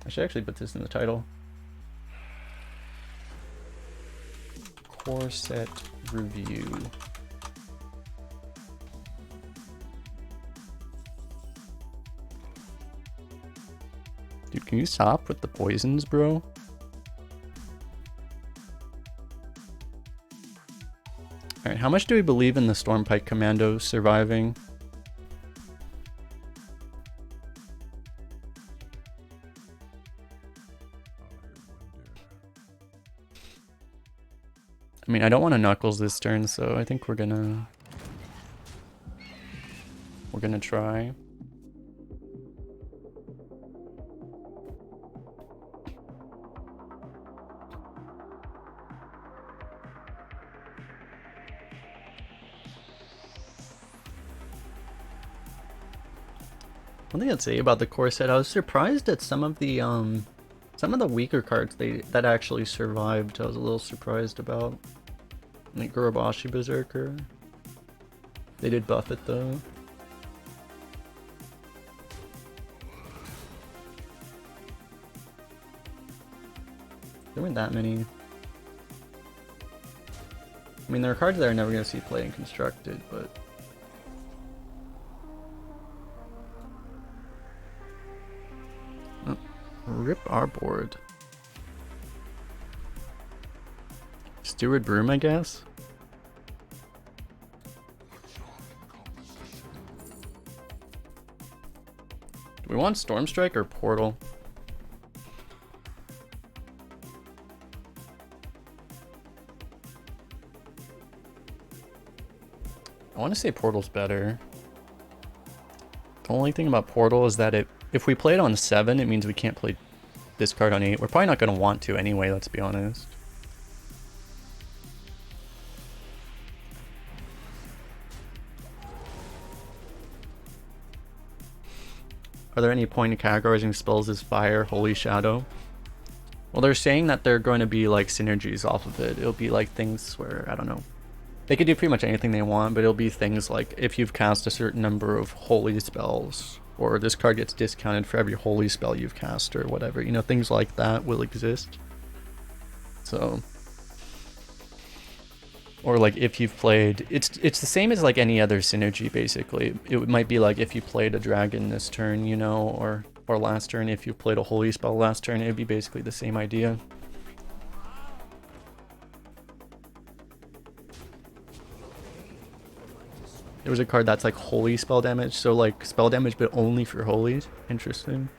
I should actually put this in the title. Core set review. Dude, can you stop with the poisons, bro? Alright, how much do we believe in the Stormpike Commando surviving? I mean, I don't want to Knuckles this turn, so I think we're gonna try. One thing I'd say about the core set, I was surprised at some of the weaker cards that actually survived. I was a little surprised about. Like Gurubashi Berserker. They did buff it though. There weren't that many. I mean, there are cards that are never going to see play in Constructed, but rip our board. Steward Broom, I guess? Do we want Stormstrike or Portal? I want to say Portal's better. The only thing about Portal is that if we play it on 7, it means we can't play this card on 8. We're probably not going to want to anyway, let's be honest. Are there any point in categorizing spells as Fire, Holy Shadow? Well, they're saying that they're going to be like synergies off of it. It'll be like things where, I don't know. They could do pretty much anything they want, but it'll be things like if you've cast a certain number of holy spells, or this card gets discounted for every holy spell you've cast, or whatever. You know, things like that will exist. So, or like if you've played, it's the same as like any other synergy basically. It might be like if you played a dragon this turn, you know, or last turn, if you played a holy spell last turn, it'd be basically the same idea. There was a card that's like holy spell damage, so like spell damage but only for holies. Interesting.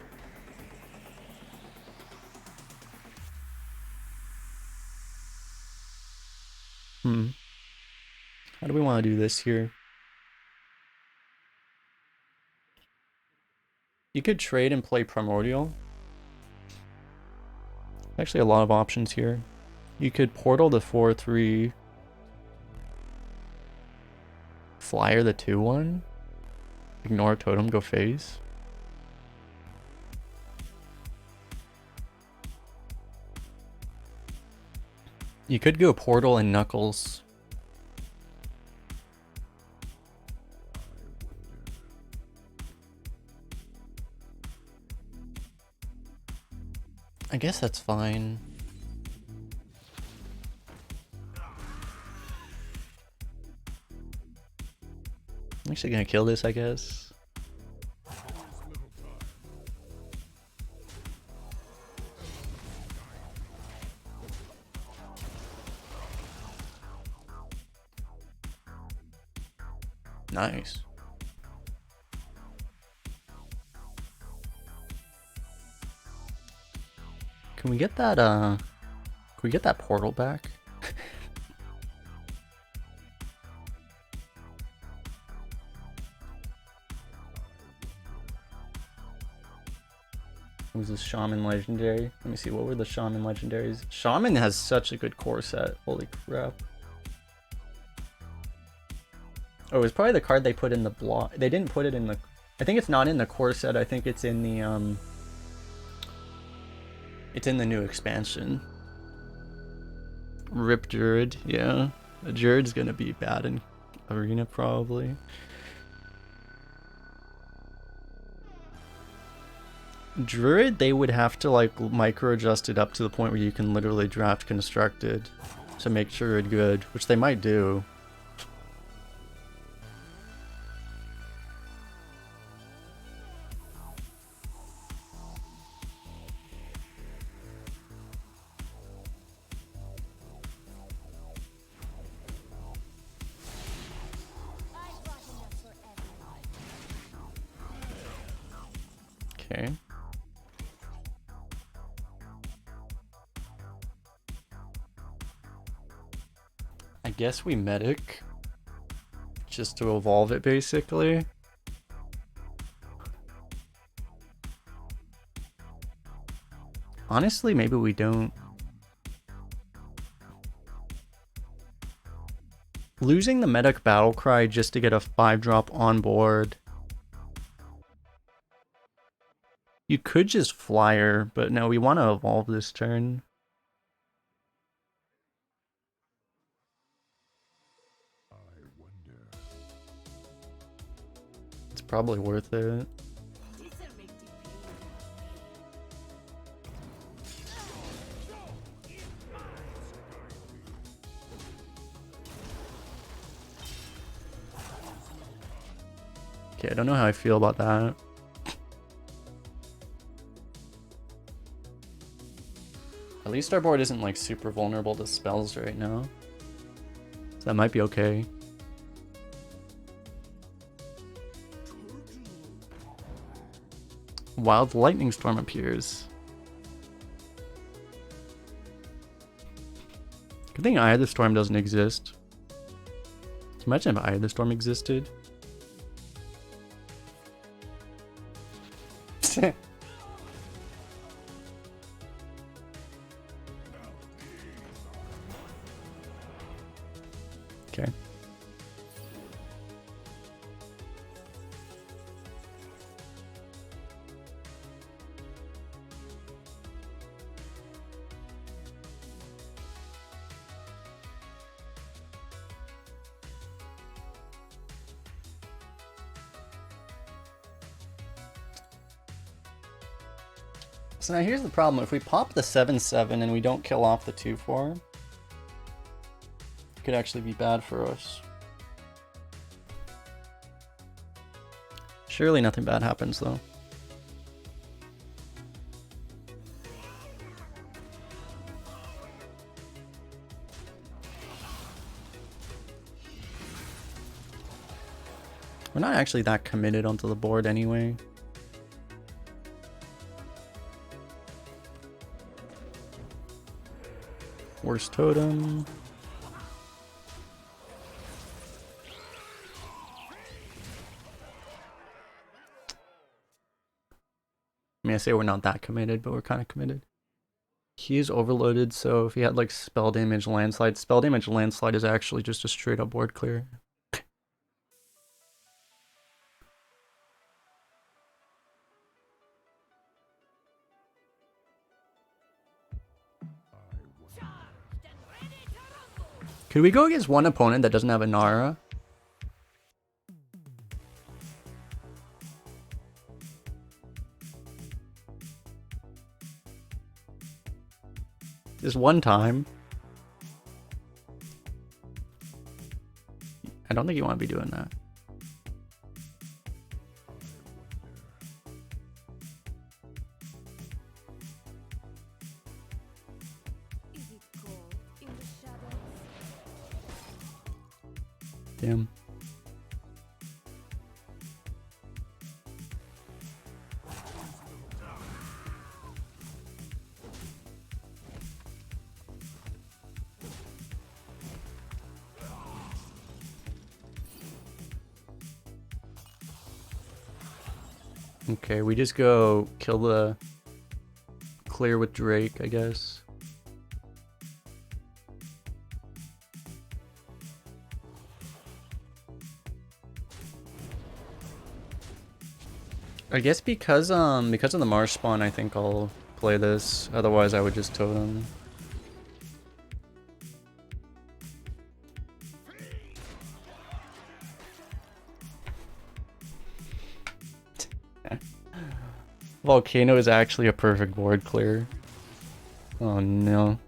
How do we want to do this here? You could trade and play Primordial. Actually a lot of options here. You could Portal the 4/3. Flyer the 2/1. Ignore Totem, go face. You could go Portal and Knuckles. I guess that's fine. I'm actually gonna kill this, I guess. Nice. Can we get that, portal back? Who's this Shaman legendary? Let me see, what were the Shaman legendaries? Shaman has such a good core set. Holy crap. Oh, it was probably the card they put in the block. They didn't put it in the... I think it's not in the core set. I think it's in the, it's in the new expansion. Rip Druid, yeah. The Druid's gonna be bad in Arena, probably. Druid, they would have to like micro adjust it up to the point where you can literally draft constructed to make sure it's good, which they might do. Okay. I guess we medic just to evolve it basically. Honestly, maybe we don't. Losing the medic battle cry just to get a 5-drop on board. You could just flyer, but no, we want to evolve this turn. It's probably worth it. Okay, I don't know how I feel about that. At least our board isn't like super vulnerable to spells right now. So that might be okay. Wild Lightning Storm appears. Good thing Eye of the Storm doesn't exist. Imagine if Eye of the Storm existed. Okay. So now here's the problem. If we pop the 7/7 and we don't kill off the 2/4, it could actually be bad for us. Surely nothing bad happens though. We're not actually that committed onto the board anyway. Worst totem. I mean, I say we're not that committed, but we're kind of committed. He is overloaded, so if he had like spell damage landslide is actually just a straight up board clear. Could we go against one opponent that doesn't have a Nara? Just one time. I don't think you want to be doing that. Damn. Okay, we just go kill the clear with Drake, I guess. I guess because of the Marsh spawn, I think I'll play this. Otherwise, I would just totem. Volcano is actually a perfect board clear. Oh no.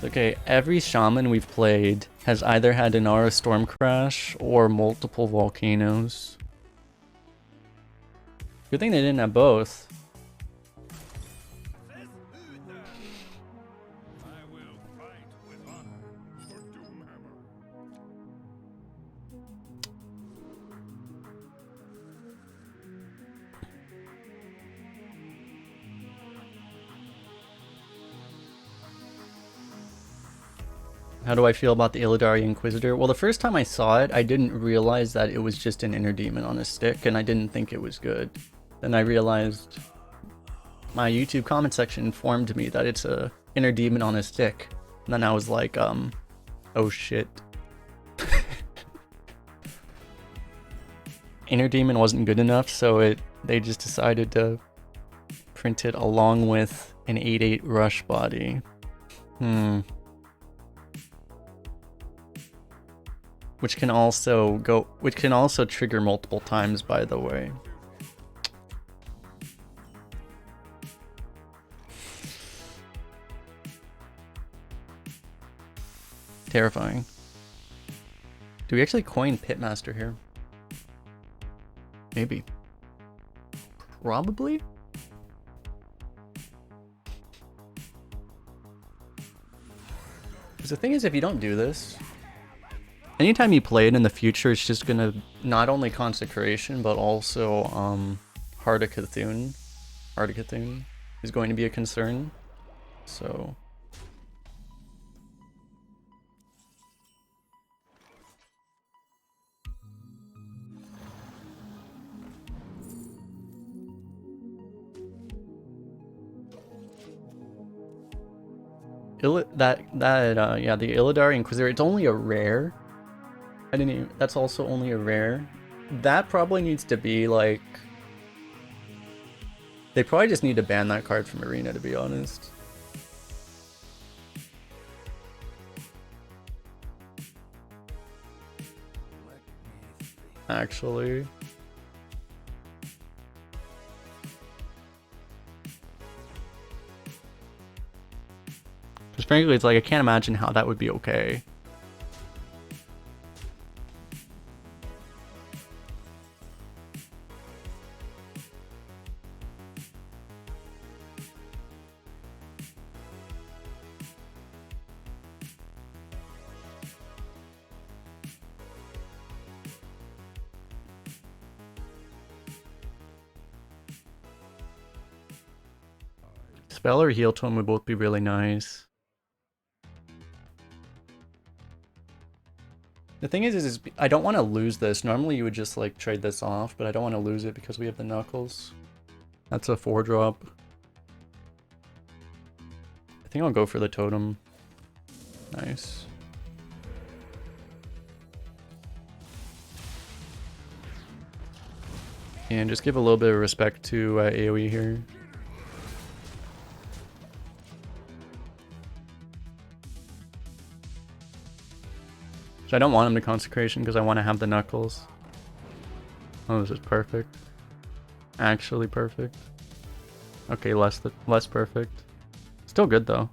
Okay, every shaman we've played has either had an Aura Storm Crash or multiple volcanoes. Good thing they didn't have both. How do I feel about the Illidari Inquisitor? Well, the first time I saw it, I didn't realize that it was just an inner demon on a stick, and I didn't think it was good. Then I realized my YouTube comment section informed me that it's a inner demon on a stick. And then I was like, oh shit. Inner demon wasn't good enough, so they just decided to print it along with an 8/8 rush body. Which can also trigger multiple times, by the way. Terrifying. Do we actually coin Pitmaster here? Maybe. Probably? Because the thing is, if you don't do this, anytime you play it in the future, it's just gonna not only Consecration, but also Heart of Cthulhu. Heart of Cthulhu is going to be a concern. So yeah, the Illidari Inquisitor, it's only a rare. That's also only a rare. That probably needs to be like, they probably just need to ban that card from Arena, to be honest. Actually. Because frankly, it's like, I can't imagine how that would be okay. spell or heal tome would both be really nice. The thing is I don't want to lose this. Normally you would just like trade this off, but I don't want to lose it because we have the Knuckles. That's a 4-drop. I think I'll go for the totem. Nice. And just give a little bit of respect to AoE here. So I don't want him to Consecration because I want to have the Knuckles. Oh, this is perfect. Actually perfect. Okay, less perfect. Still good though.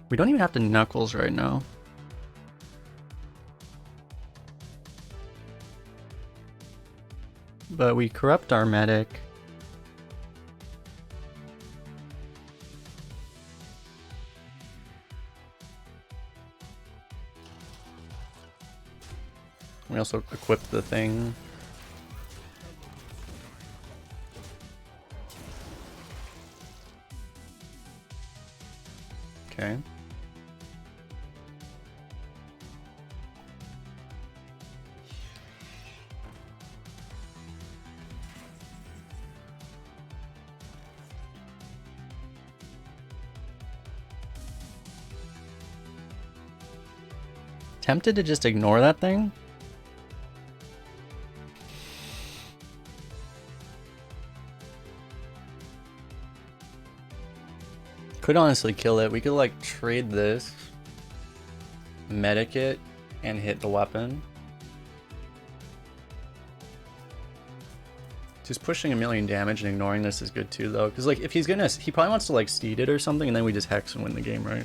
We don't even have to Knuckles right now. But we corrupt our medic. We also equip the thing. Okay. Tempted to just ignore that thing? Could honestly kill it. We could like trade this, medic it, and hit the weapon. Just pushing 1,000,000 damage and ignoring this is good too though. Because like if he's gonna, he probably wants to like steed it or something and then we just hex and win the game, right?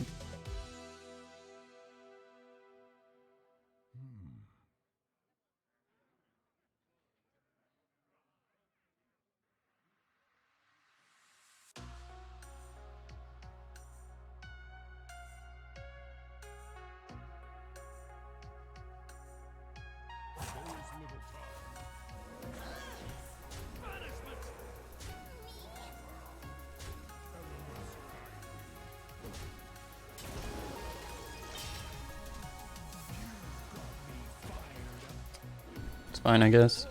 It's fine, I guess.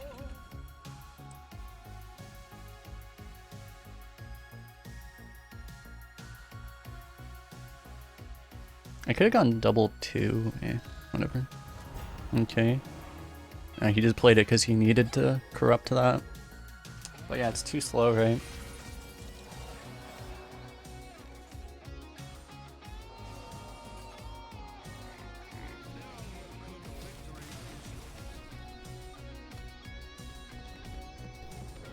I could have gone double 2. Eh, whatever. Okay. He just played it because he needed to corrupt that. But yeah, it's too slow, right?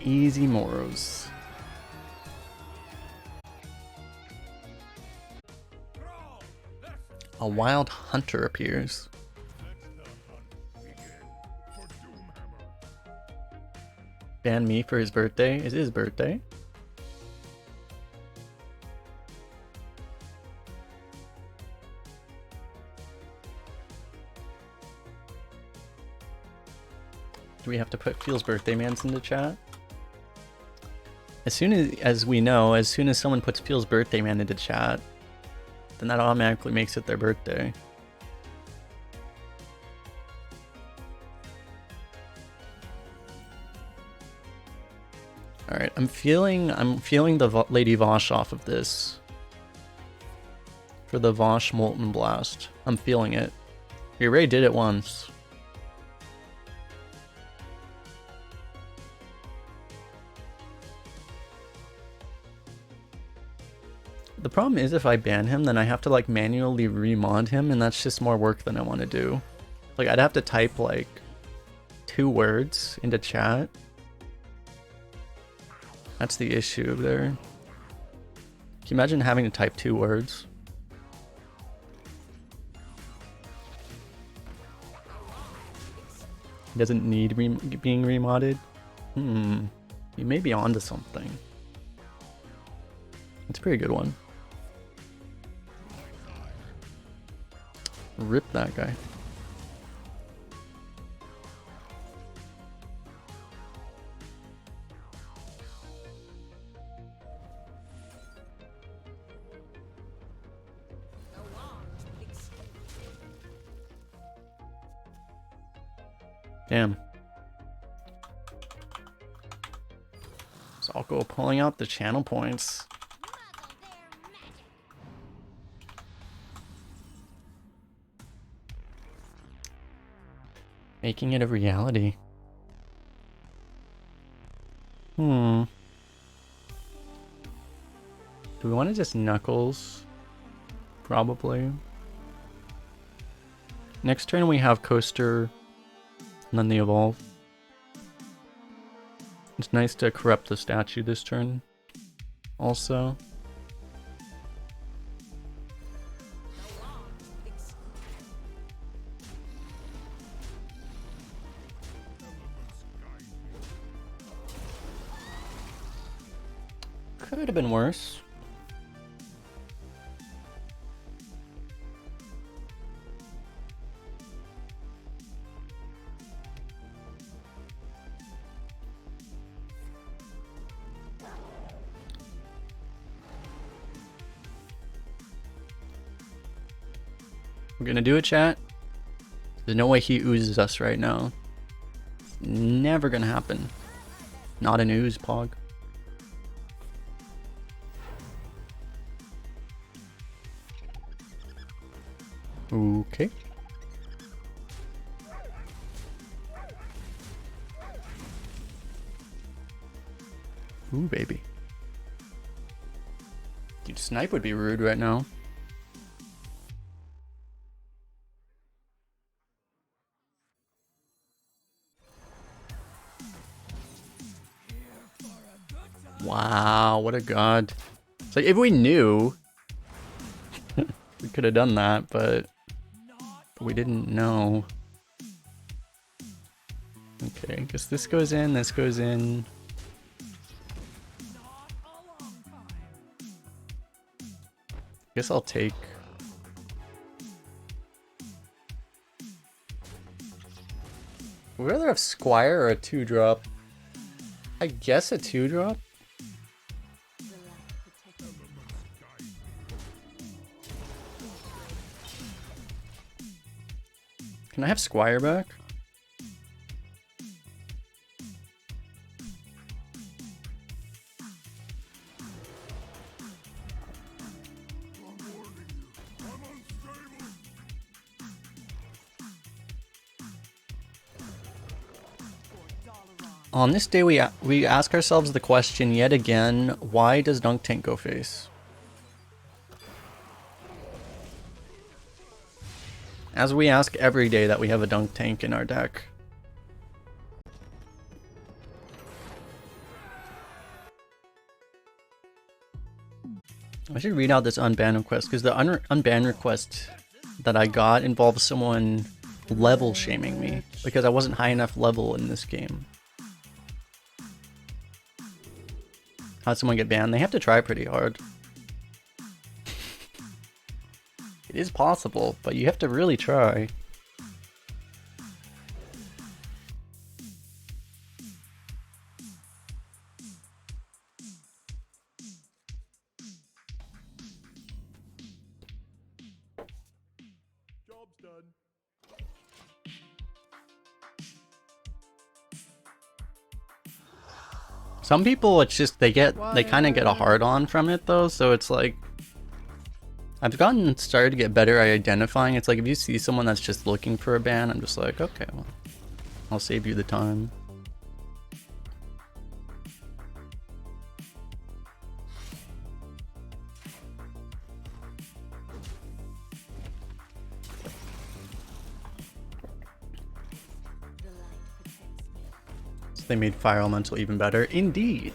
Easy Moros. A wild hunter appears. Ban me for his birthday. Is it his birthday? Do we have to put Feels birthday mans into chat? As soon as we know, as soon as someone puts Feels birthday man into chat, then that automatically makes it their birthday. All right, I'm feeling the Lady Vosh off of this. For the Vosh Molten Blast. I'm feeling it. We already did it once. The problem is if I ban him, then I have to like manually remod him, and that's just more work than I want to do. Like I'd have to type like 2 words into chat. That's the issue there. Can you imagine having to type 2 words? He doesn't need being remodded? You may be onto something. It's a pretty good one. Rip that guy. Damn. So I'll go pulling out the channel points. Making it a reality. Do we want to just Knuckles? Probably. Next turn we have Coaster, and then the Evolve. It's nice to corrupt the statue this turn, also. Could have been worse. We're gonna do it, chat. There's no way he oozes us right now. It's never gonna happen. Not an ooze, Pog. Okay. Ooh, baby. Dude, snipe would be rude right now. Wow, what a god. It's like, if we knew, we could have done that, but we didn't know. Okay, I guess this goes in, this goes in. Guess I'll take... Would rather have Squire or a 2-drop? I guess a 2-drop? Can I have Squire back? On this day, we ask ourselves the question yet again, why does Dunk Tank go face? As we ask every day that we have a Dunk Tank in our deck. I should read out this unban request, because the unban request that I got involves someone level shaming me, because I wasn't high enough level in this game. How'd someone get banned? They have to try pretty hard. It is possible, but you have to really try. Job's done. Some people, it's just they kind of get a hard on from it though, so it's like I've started to get better at identifying. It's like if you see someone that's just looking for a ban, I'm just like, okay, well, I'll save you the time. So they made Fire Elemental even better. Indeed.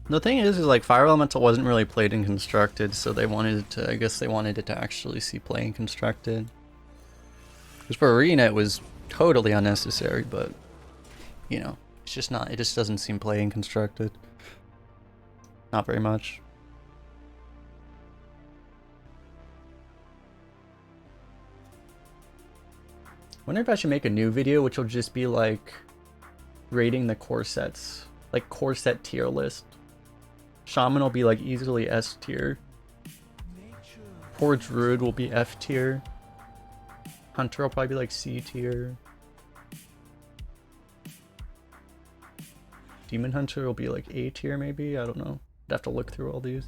The thing is like Fire Elemental wasn't really played in Constructed, so they wanted it to, I guess they wanted it to actually see play in Constructed. Because for Arena it was totally unnecessary, but you know, it's just not, it just doesn't seem play in Constructed. Not very much. Wonder if I should make a new video which will just be like rating the core sets, like core set tier list. Shaman will be like easily S tier. Poor Druid will be F tier. Hunter will probably be like C tier. Demon Hunter will be like A tier maybe, I don't know. I'd have to look through all these.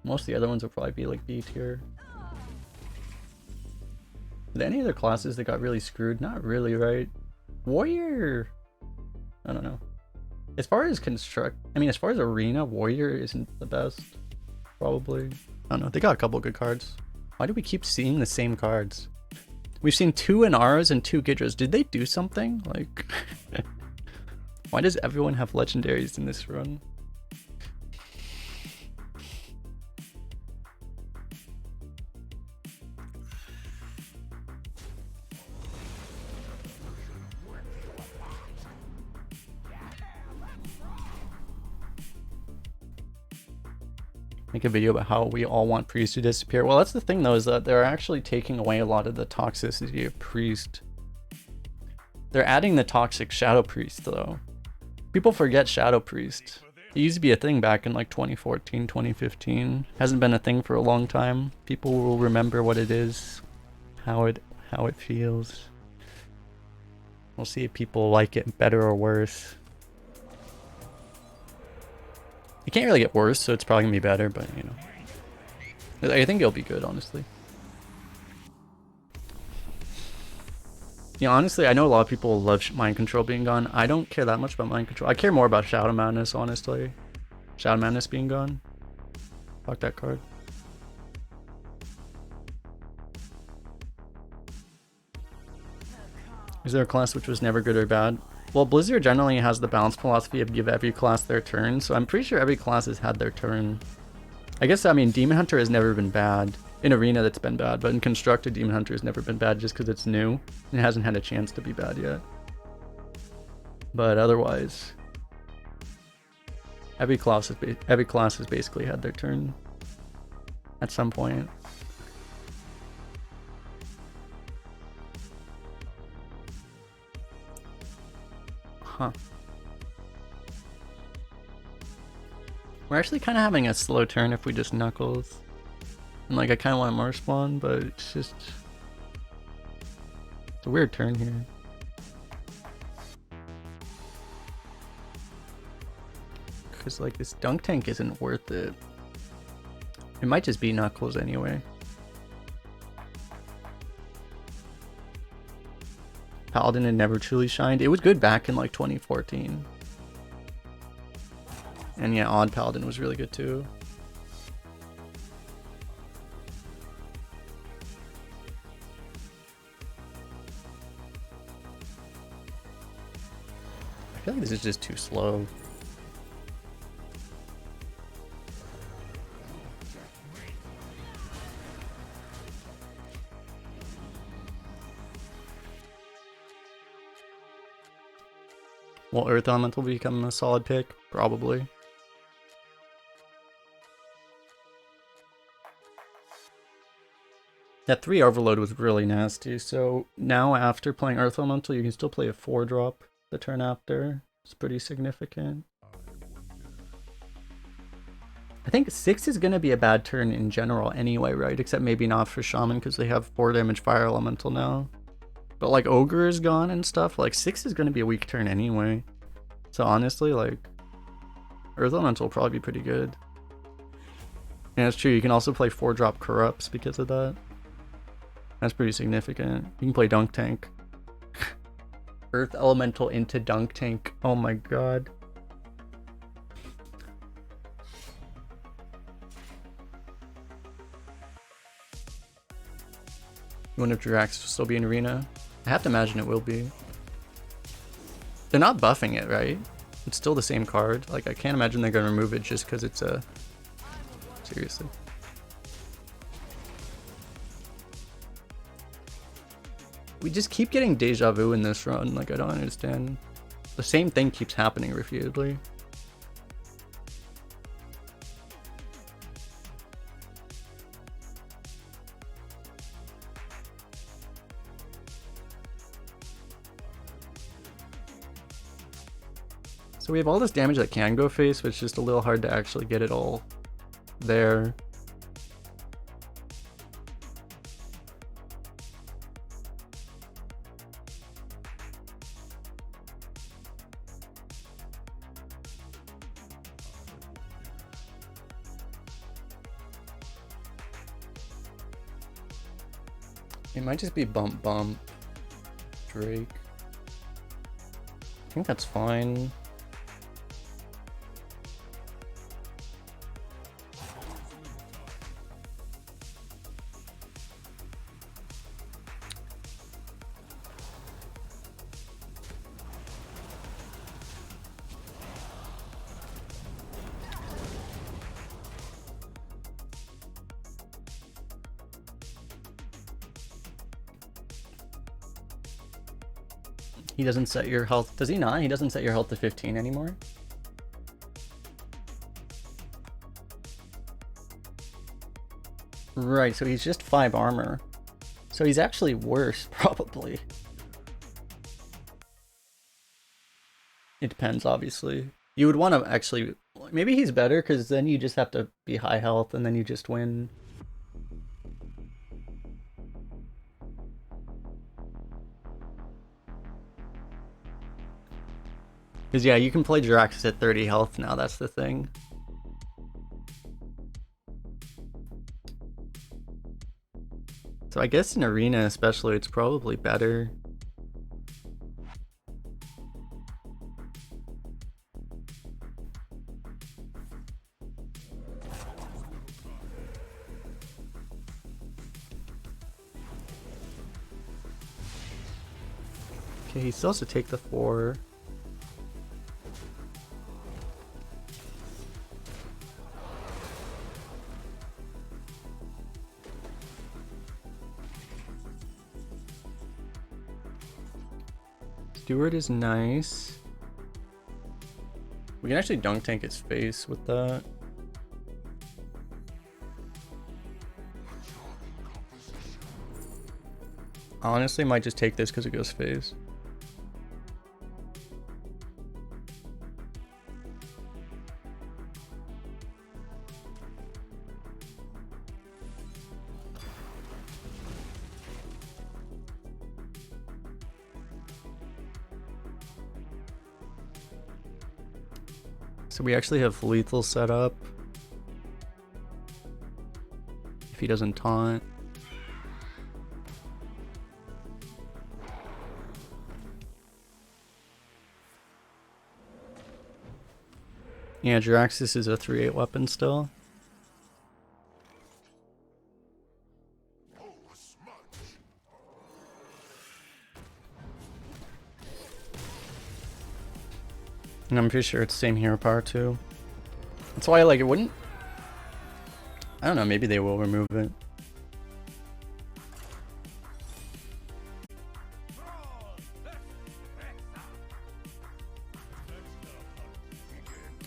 Most of the other ones will probably be like B tier. Are there any other classes that got really screwed? Not really, right? Warrior, I don't know. As far as as far as Arena, Warrior isn't the best, probably. I don't know, they got a couple good cards. Why do we keep seeing the same cards? We've seen 2 Inaras and 2 Gidras. Did they do something? Like, why does everyone have legendaries in this run? Make a video about how we all want Priest to disappear. Well, that's the thing though, is that they're actually taking away a lot of the toxicity of Priest. They're adding the toxic Shadow Priest though. People forget Shadow Priest. It used to be a thing back in like 2014, 2015. Hasn't been a thing for a long time. People will remember what it is, how it feels. We'll see if people like it better or worse. It can't really get worse, so it's probably gonna be better, but you know. I think it'll be good, honestly. Yeah, honestly, I know a lot of people love Mind Control being gone. I don't care that much about Mind Control. I care more about Shadow Madness, honestly. Shadow Madness being gone. Fuck that card. Is there a class which was never good or bad? Well, Blizzard generally has the balanced philosophy of give every class their turn, so I'm pretty sure every class has had their turn. I guess, I mean, Demon Hunter has never been bad. In Arena, that's been bad, but in Constructed, Demon Hunter has never been bad just because it's new. It hasn't had a chance to be bad yet. But otherwise, every class has basically had their turn at some point. Huh. We're actually kind of having a slow turn if we just Knuckles. And like, I kind of want Marsh Spawn, but it's just... It's a weird turn here. Because like, this Dunk Tank isn't worth it. It might just be Knuckles anyway. Paladin had never truly shined. It was good back in like 2014. And yeah, Odd Paladin was really good too. I feel like this is just too slow. Will Earth Elemental become a solid pick? Probably. That 3 Overload was really nasty, so now after playing Earth Elemental, you can still play a 4-drop the turn after. It's pretty significant. I think 6 is going to be a bad turn in general anyway, right? Except maybe not for Shaman because they have 4 damage Fire Elemental now. But like Ogre is gone and stuff, like 6 is going to be a weak turn anyway. So honestly, like, Earth Elemental will probably be pretty good. And it's true, you can also play 4-drop Corrupts because of that. That's pretty significant. You can play Dunk Tank. Earth Elemental into Dunk Tank. Oh my god. I wonder if Jirax will still be in Arena. I have to imagine it will be. They're not buffing it, right? It's still the same card. Like, I can't imagine they're going to remove it just because it's a... Seriously. We just keep getting deja vu in this run. Like, I don't understand. The same thing keeps happening repeatedly. So we have all this damage that can go face, but it's just a little hard to actually get it all there. It might just be bump bump Drake. I think that's fine. He doesn't set your health. Does he not? He doesn't set your health to 15 anymore? Right, so he's just 5 armor. So he's actually worse, probably. It depends, obviously. You would want to actually... Maybe he's better, because then you just have to be high health, and then you just win. Because yeah, you can play Jiraxis at 30 health now, that's the thing. So I guess in Arena especially, it's probably better. Okay, he still has to take the 4. Steward is nice. We can actually dunk tank his face with that. Honestly, might just take this because it goes phase. So we actually have lethal set up. If he doesn't taunt. Yeah, Jiraxis is a 3/8 weapon still. And I'm pretty sure it's the same hero power too. That's why like it wouldn't... I don't know, maybe they will remove it.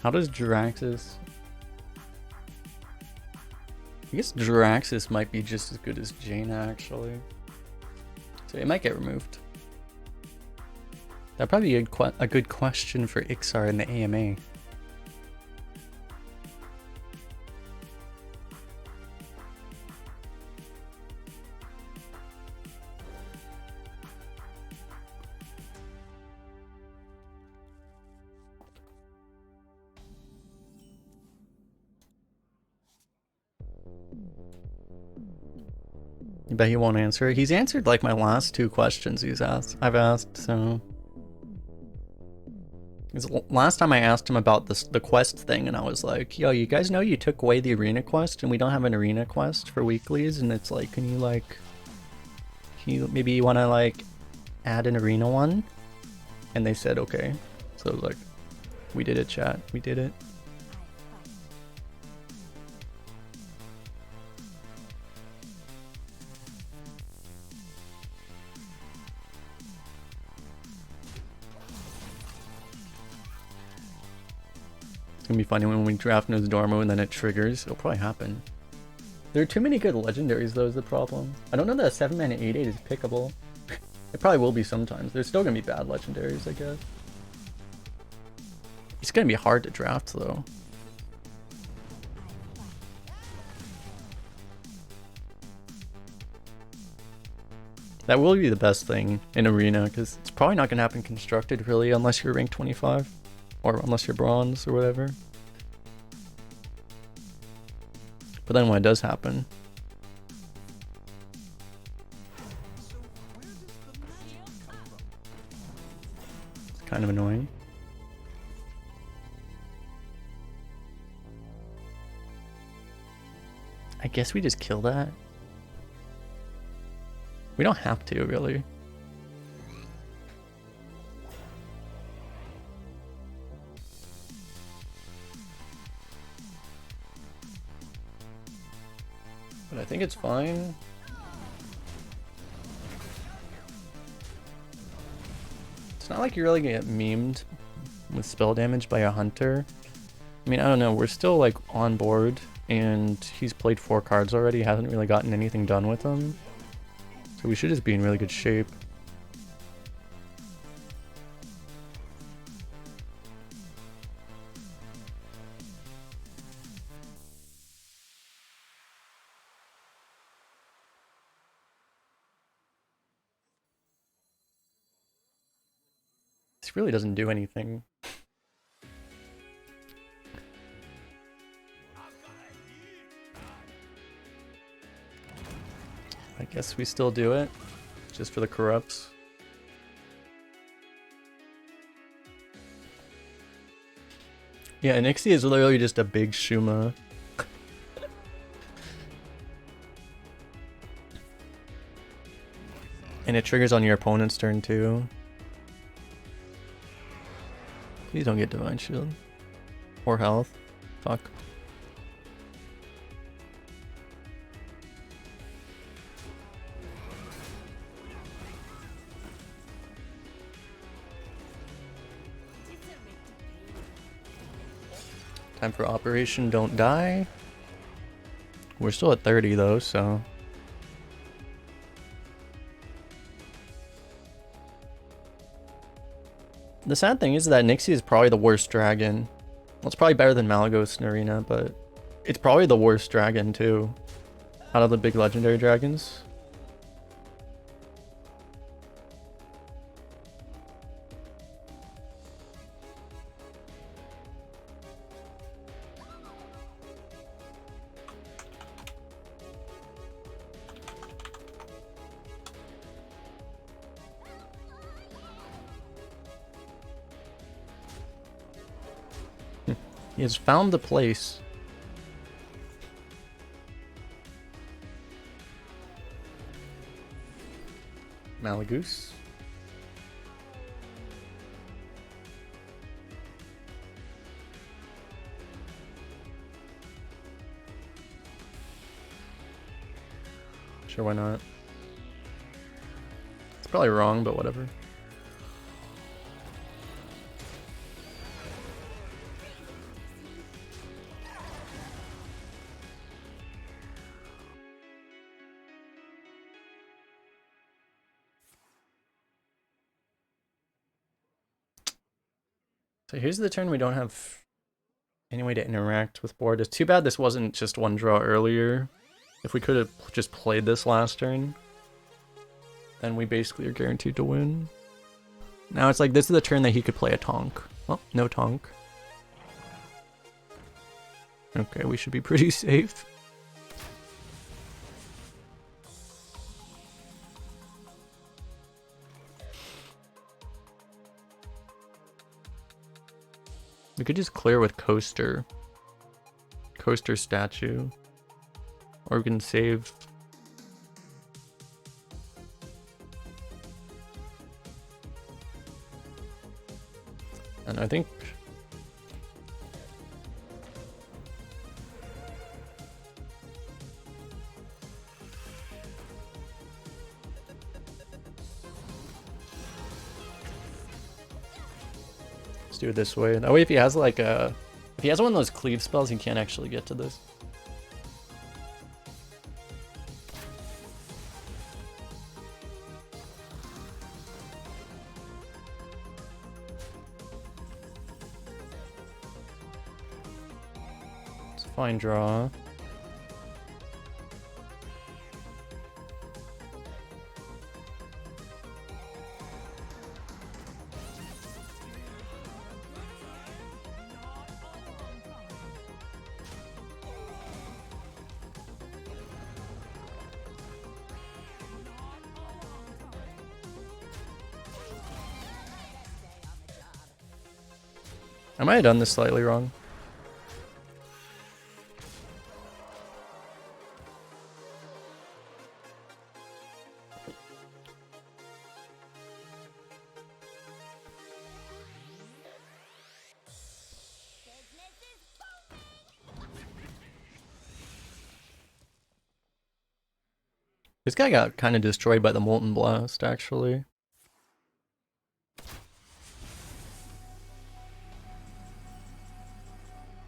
How does Jiraxis... I guess Jiraxis might be just as good as Jaina actually. So it might get removed. That'd probably be a good question for Ixar in the AMA. I bet he won't answer it. He's answered like my last 2 questions I've asked, so... Last time I asked him about the quest thing, and I was like, yo, you guys know you took away the arena quest, and we don't have an arena quest for weeklies, and it's like, can you maybe you want to like add an arena one? And they said okay. So I was like, we did it, chat, we did it. It's gonna be funny when we draft Nosdormo and then it triggers. It'll probably happen. There are too many good legendaries though is the problem. I don't know that a 7-mana 8/8 is pickable. It probably will be sometimes. There's still gonna be bad legendaries, I guess. He's gonna be hard to draft though. That will be the best thing in Arena, because it's probably not gonna happen constructed really unless you're rank 25. Or unless you're bronze or whatever. But then when it does happen, it's kind of annoying. I guess we just kill that. We don't have to, really. But I think it's fine. It's not like you're really gonna get memed with spell damage by a hunter. I mean, I don't know. We're still like on board, and he's played 4 cards already. Hasn't really gotten anything done with them. So we should just be in really good shape. This really doesn't do anything. I guess we still do it, just for the corrupts. Yeah, Nixie is literally just a big Shuma. And it triggers on your opponent's turn too. Please don't get Divine Shield. Or health. Fuck. Time for Operation Don't Die. We're still at 30 though, so... The sad thing is that Nixie is probably the worst dragon. Well, it's probably better than Malagos in Arena, but... It's probably the worst dragon too. Out of the big legendary dragons. He has found the place. Malagoose. Sure, why not? It's probably wrong, but whatever. So here's the turn we don't have any way to interact with board. It's too bad this wasn't just one draw earlier. If we could have just played this last turn, then we basically are guaranteed to win. Now it's like this is the turn that he could play a Tonk. Well, no Tonk. Okay, we should be pretty safe. We could just clear with Coaster. Coaster statue. Or we can save. And I think... Let's do it this way. That way if he has like a... If he has one of those cleave spells, he can't actually get to this. fine draw. I might have done this slightly wrong. This guy got kind of destroyed by the Molten Blast, actually.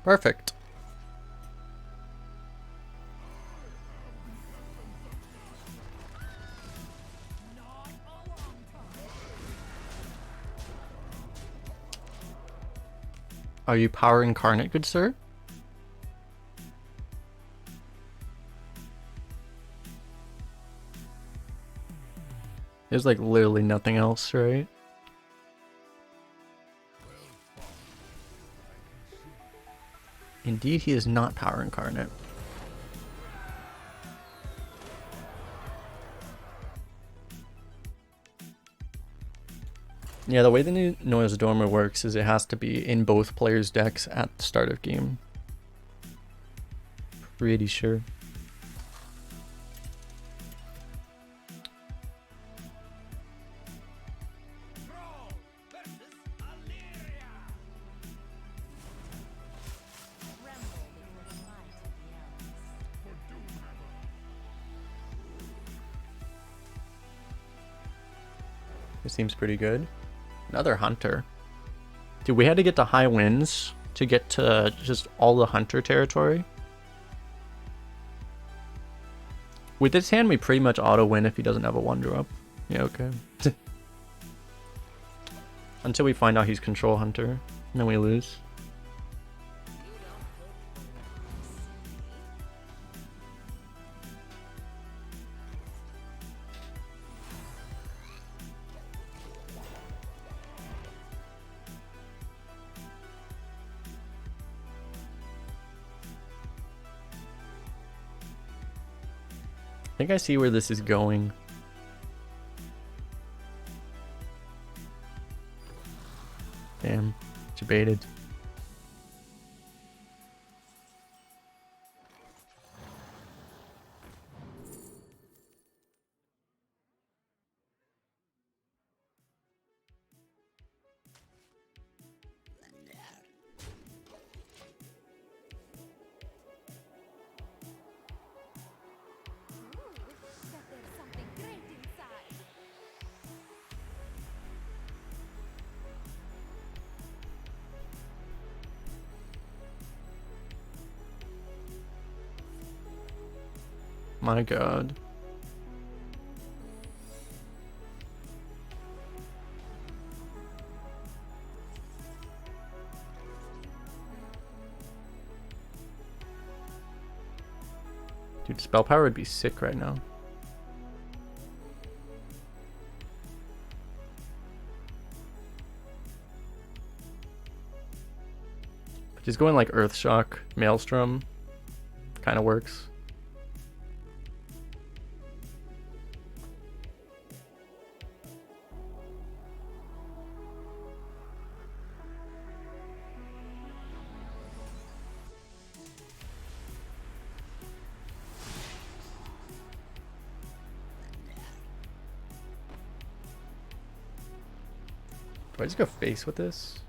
Perfect. Are you power incarnate, good sir? There's like literally nothing else, right? Indeed, he is not power incarnate. Yeah, the way the new Noise Dormer works is it has to be in both players' decks at the start of game. Pretty sure. It seems pretty good. Another hunter. Dude, we had to get to high winds to get to just all the hunter territory. With this hand, we pretty much auto win if he doesn't have a 1-drop. Yeah, okay. Until we find out he's control hunter, and then we lose. I think I see where this is going. Damn, debated. My god. Dude, spell power would be sick right now. But just going like Earthshock, Maelstrom kind of works. Do I just go face with this?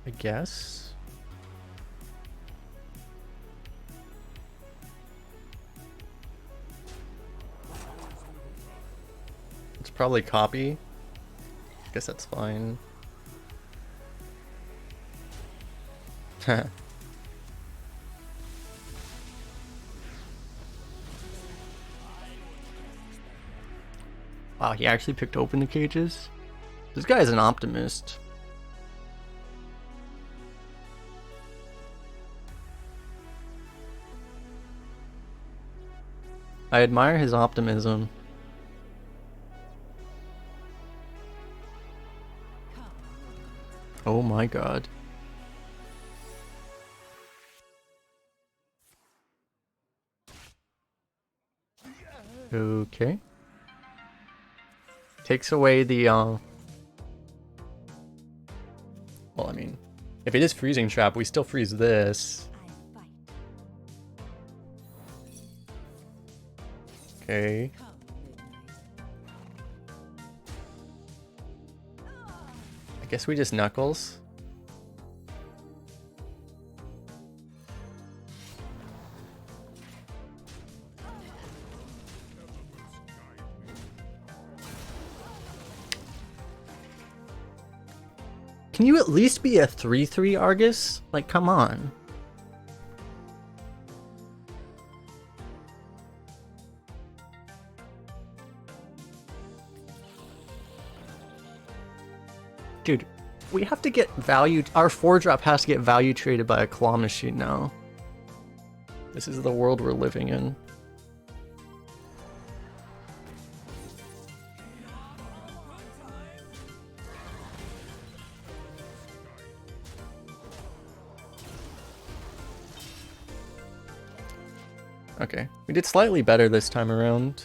I guess. It's probably copy. Guess that's fine. Wow, he actually picked open the cages? This guy is an optimist. I admire his optimism. Oh my god. Okay. Takes away the, well, I mean, if it is freezing trap, we still freeze this. Okay. I guess we just knuckles. Can you at least be a 3/3 Argus? Like, come on. Dude, we have to get value. Our 4-drop has to get value traded by a claw machine now. This is the world we're living in. Okay, we did slightly better this time around.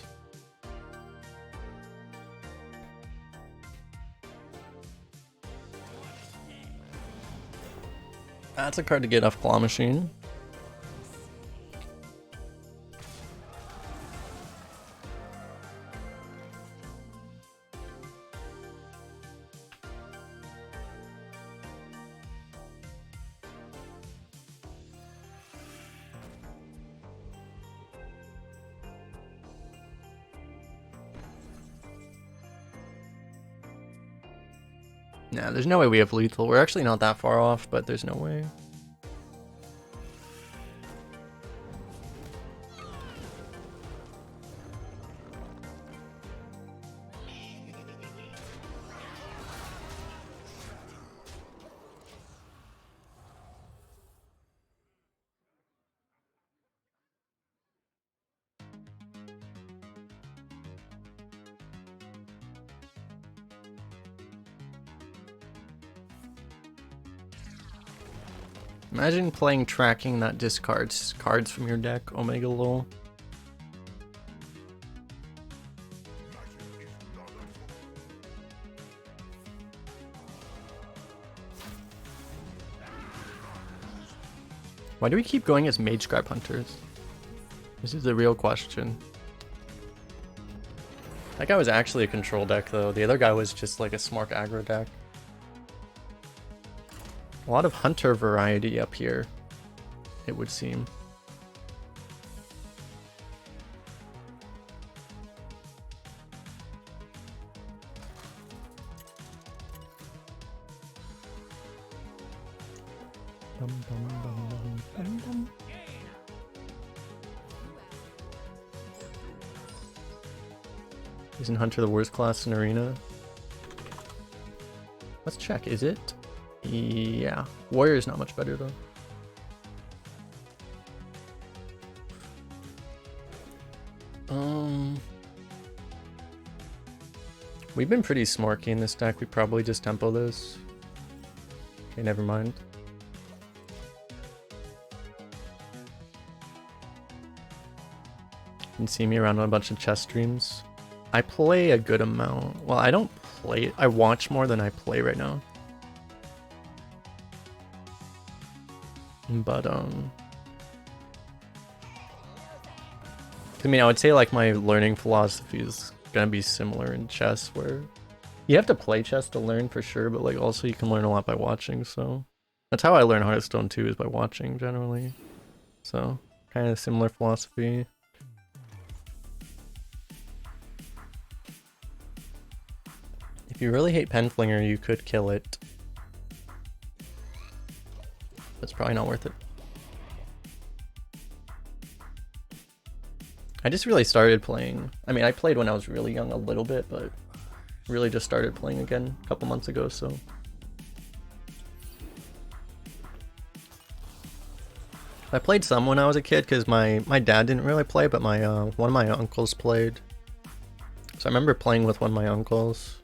That's a card to get off Claw Machine. Nah, there's no way we have lethal. We're actually not that far off, but there's no way. Imagine playing tracking that discards cards from your deck, Omega Lol. Why do we keep going as Mage Scribe Hunters? This is the real question. That guy was actually a control deck though. The other guy was just like a smart aggro deck. A lot of hunter variety up here, it would seem. Isn't Hunter the worst class in Arena? Let's check, is it? Yeah, Warrior's not much better though. We've been pretty smarky in this deck. We probably just tempo this. Okay, never mind. You can see me around on a bunch of chess streams. I play a good amount. Well, I don't play. I watch more than I play right now. But I mean, I would say like my learning philosophy is gonna be similar in chess, where you have to play chess to learn for sure, but like also you can learn a lot by watching. So that's how I learn Hearthstone too, is by watching generally. So kind of similar philosophy. If you really hate Penflinger, you could kill it. It's probably not worth it. I just really started playing. I mean, I played when I was really young a little bit, but really just started playing again a couple months ago, so. I played some when I was a kid because my dad didn't really play, but my one of my uncles played. So I remember playing with one of my uncles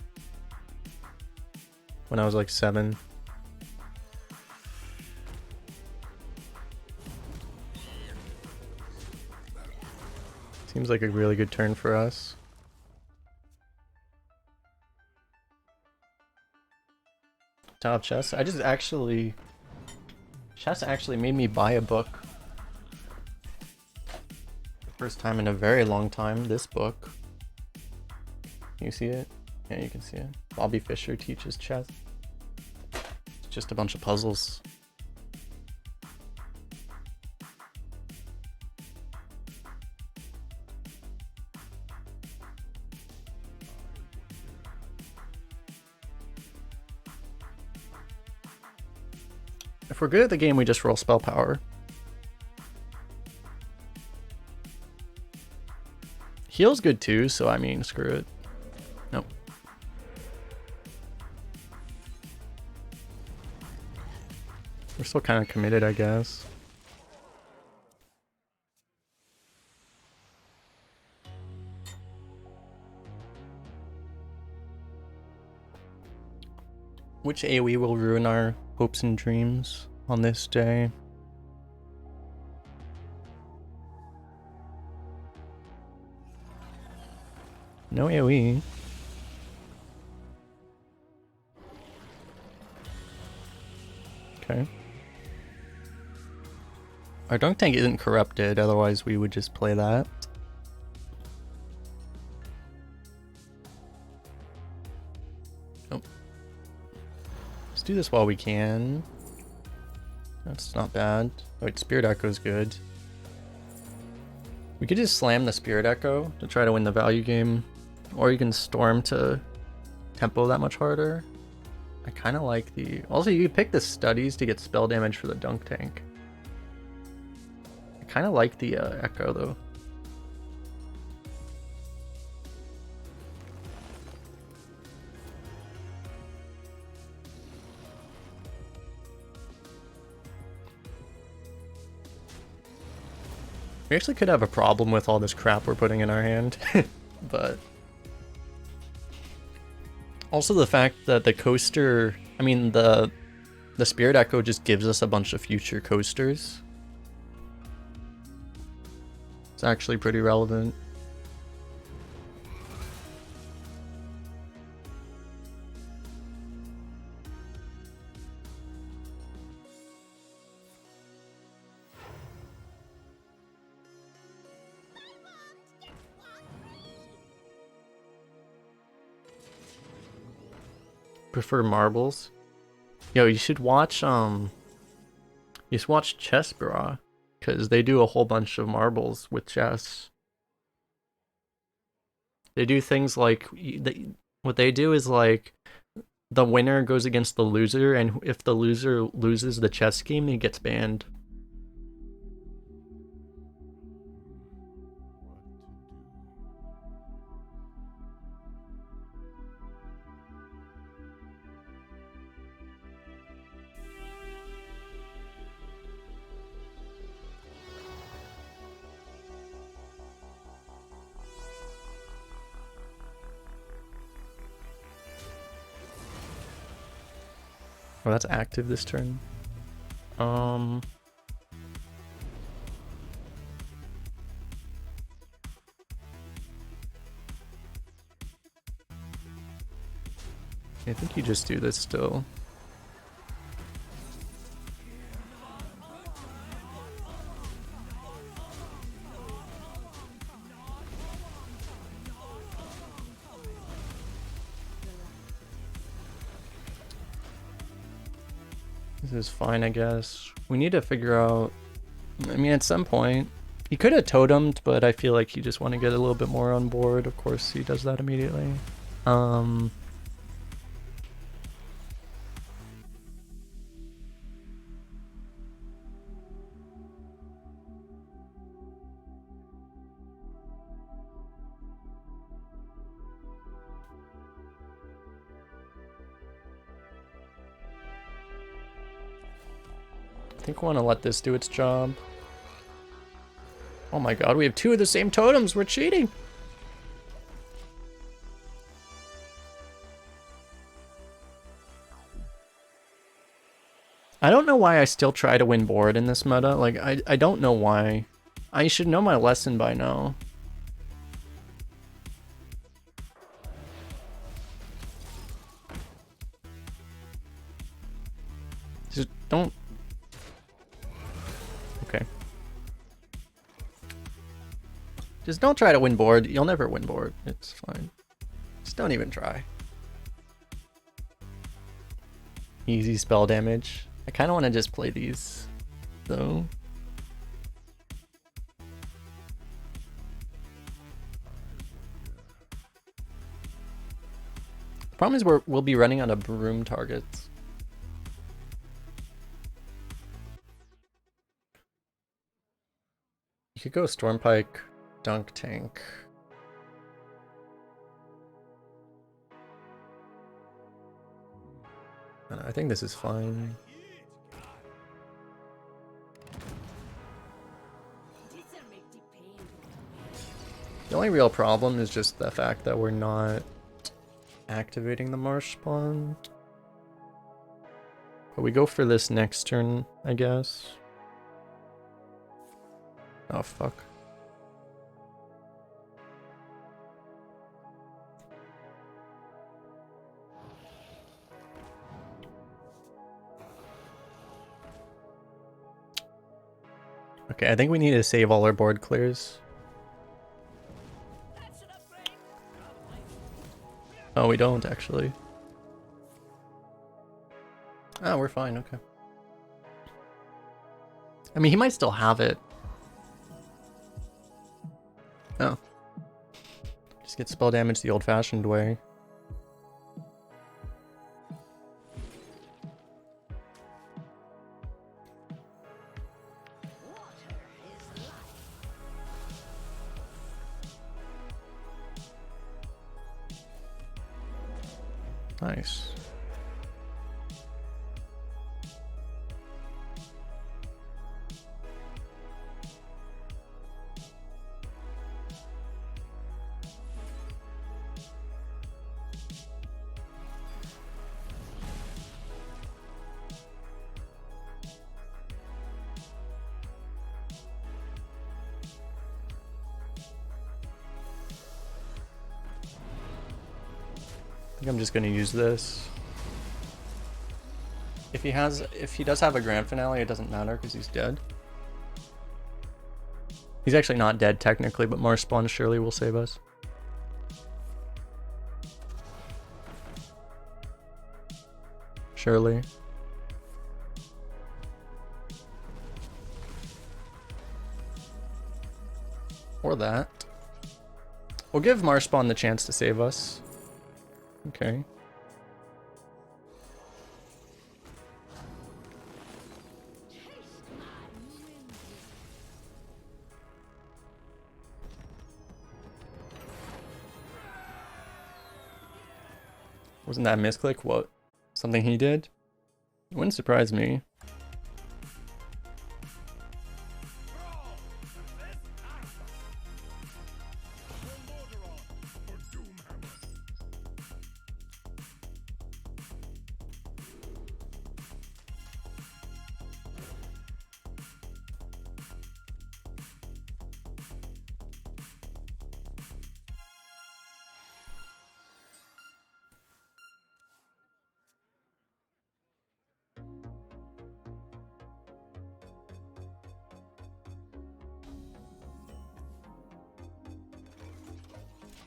when I was like 7. Seems like a really good turn for us. Top chess. I just actually... Chess actually made me buy a book. First time in a very long time, this book. Can you see it? Yeah, you can see it. Bobby Fischer teaches chess. It's just a bunch of puzzles. If we're good at the game, we just roll spell power. Heal's good too, so I mean, screw it. Nope. We're still kind of committed, I guess. Which AoE will ruin our hopes and dreams on this day? No AoE. Okay. Our dunk tank isn't corrupted, otherwise we would just play that. Oh. Let's do this while we can. That's not bad. Wait, Spirit Echo is good. We could just slam the Spirit Echo to try to win the value game. Or you can Storm to tempo that much harder. I kind of like the... Also, you could pick the Studies to get spell damage for the dunk tank. I kind of like the Echo, though. We actually could have a problem with all this crap we're putting in our hand, but... Also the fact that the coaster, I mean the Spirit Echo just gives us a bunch of future coasters. It's actually pretty relevant. Prefer marbles? Yo, you should watch Chess Bra, because they do a whole bunch of marbles with chess. They do things like what they do is like the winner goes against the loser, and if the loser loses the chess game, he gets banned. Oh, that's active this turn. I think you just do this still. This is fine, I guess. We need to figure out... I mean, at some point... He could have totemed, but I feel like he just want to get a little bit more on board. Of course, he does that immediately. I think I want to let this do its job. Oh my god, we have 2 of the same totems. We're cheating. I don't know why I still try to win board in this meta. Like, I don't know why. I should know my lesson by now. Just don't... Okay. Just don't try to win board. You'll never win board. It's fine. Just don't even try. Easy spell damage. I kind of want to just play these, though. The problem is we'll be running out of broom targets. You could go Stormpike, Dunk Tank. I think this is fine. The only real problem is just the fact that we're not activating the marsh spawn. But we go for this next turn, I guess. Oh, fuck. Okay, I think we need to save all our board clears. Oh, we don't, actually. Oh, we're fine, okay. I mean, he might still have it. Oh. Just get spell damage the old-fashioned way. Nice. I think I'm just gonna use this. If he does have a grand finale, it doesn't matter because he's dead. He's actually not dead technically, but Marsh Spawn surely will save us. Surely. Or that. We'll give Marsh Spawn the chance to save us. Okay. Wasn't that a misclick? What? Something he did? It wouldn't surprise me.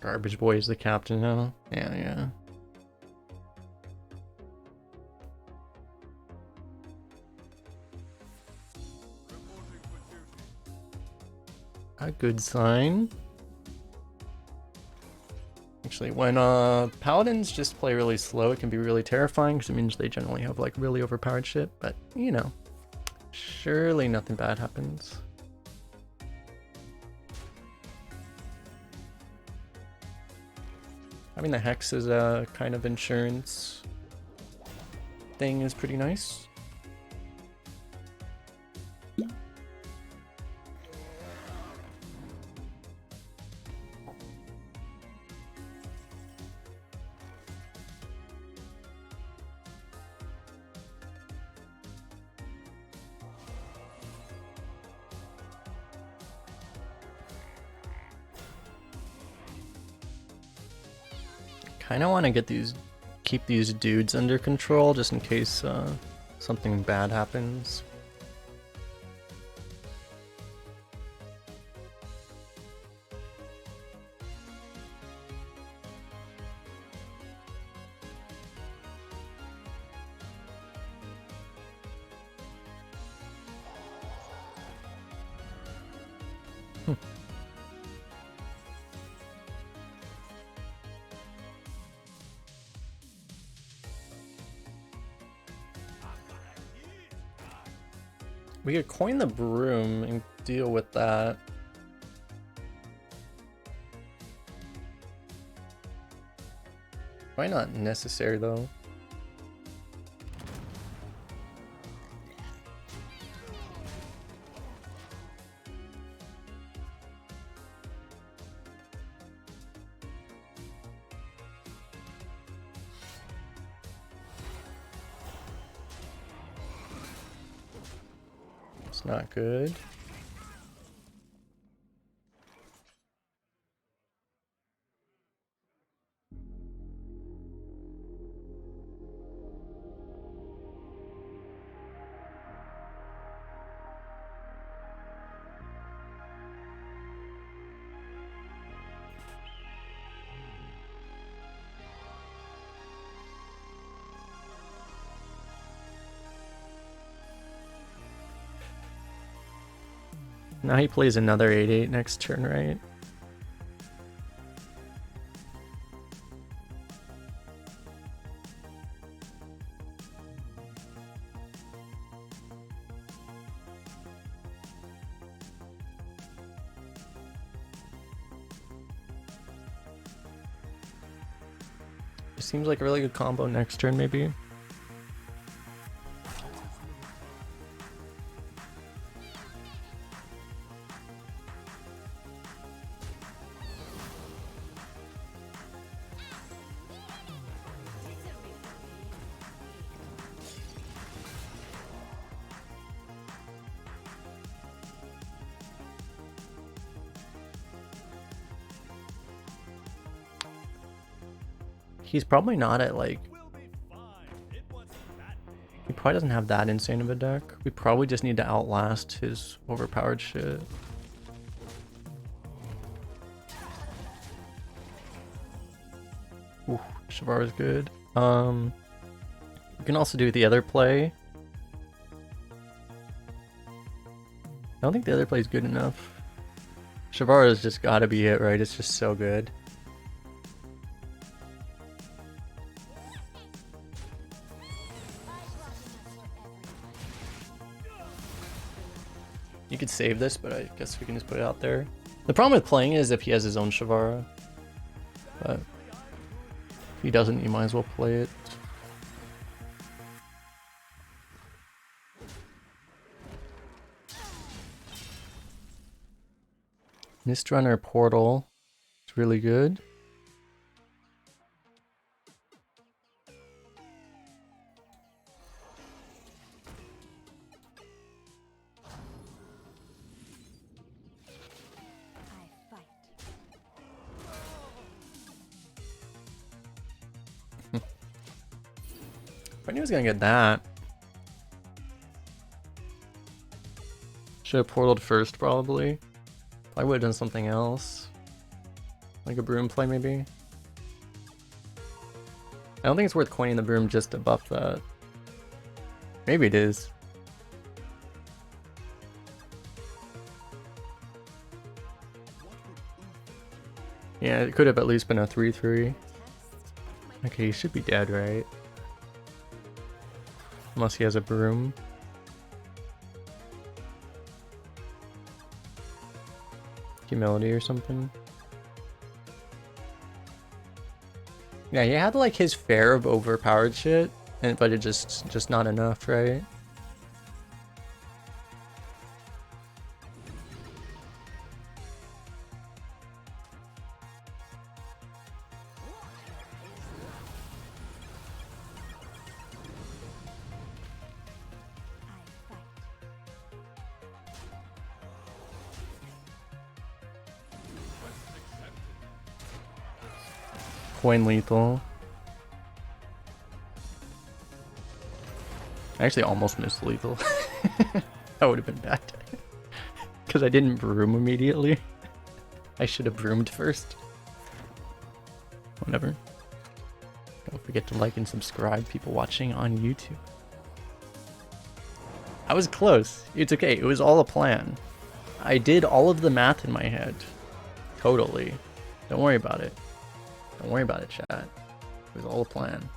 Garbage Boy is the captain now. Yeah. A good sign. Actually, when paladins just play really slow, it can be really terrifying because it means they generally have like really overpowered shit, but you know, surely nothing bad happens. Having the Hex as a kind of insurance thing is pretty nice. Kind of want to keep these dudes under control just in case something bad happens. We could coin the broom and deal with that. Probably not necessary though. It's not good. Now he plays another 8/8 next turn, right? It seems like a really good combo next turn, maybe. He's probably not at like... He probably doesn't have that insane of a deck. We probably just need to outlast his overpowered shit. Ooh, Shavar is good. We can also do the other play. I don't think the other play is good enough. Shavar has just gotta be it, right? It's just so good. You could save this, but I guess we can just put it out there. The problem with playing is if he has his own Shavara. But if he doesn't, you might as well play it. Mistrunner Portal. It's really good. I knew he was gonna get that. Should have portaled first, probably. I would have done something else. Like a broom play, maybe? I don't think it's worth coining the broom just to buff that. Maybe it is. Yeah, it could have at least been a 3/3. Okay, he should be dead, right? Unless he has a broom. Humility or something. Yeah, he had like his fair of overpowered shit, but it just not enough, right? coin lethal. I actually almost missed lethal. That would have been bad. Because I didn't broom immediately. I should have broomed first. Whatever. Don't forget to like and subscribe, people watching on YouTube. I was close. It's okay. It was all a plan. I did all of the math in my head. Totally. Don't worry about it. Don't worry about it, chat. It was all a plan.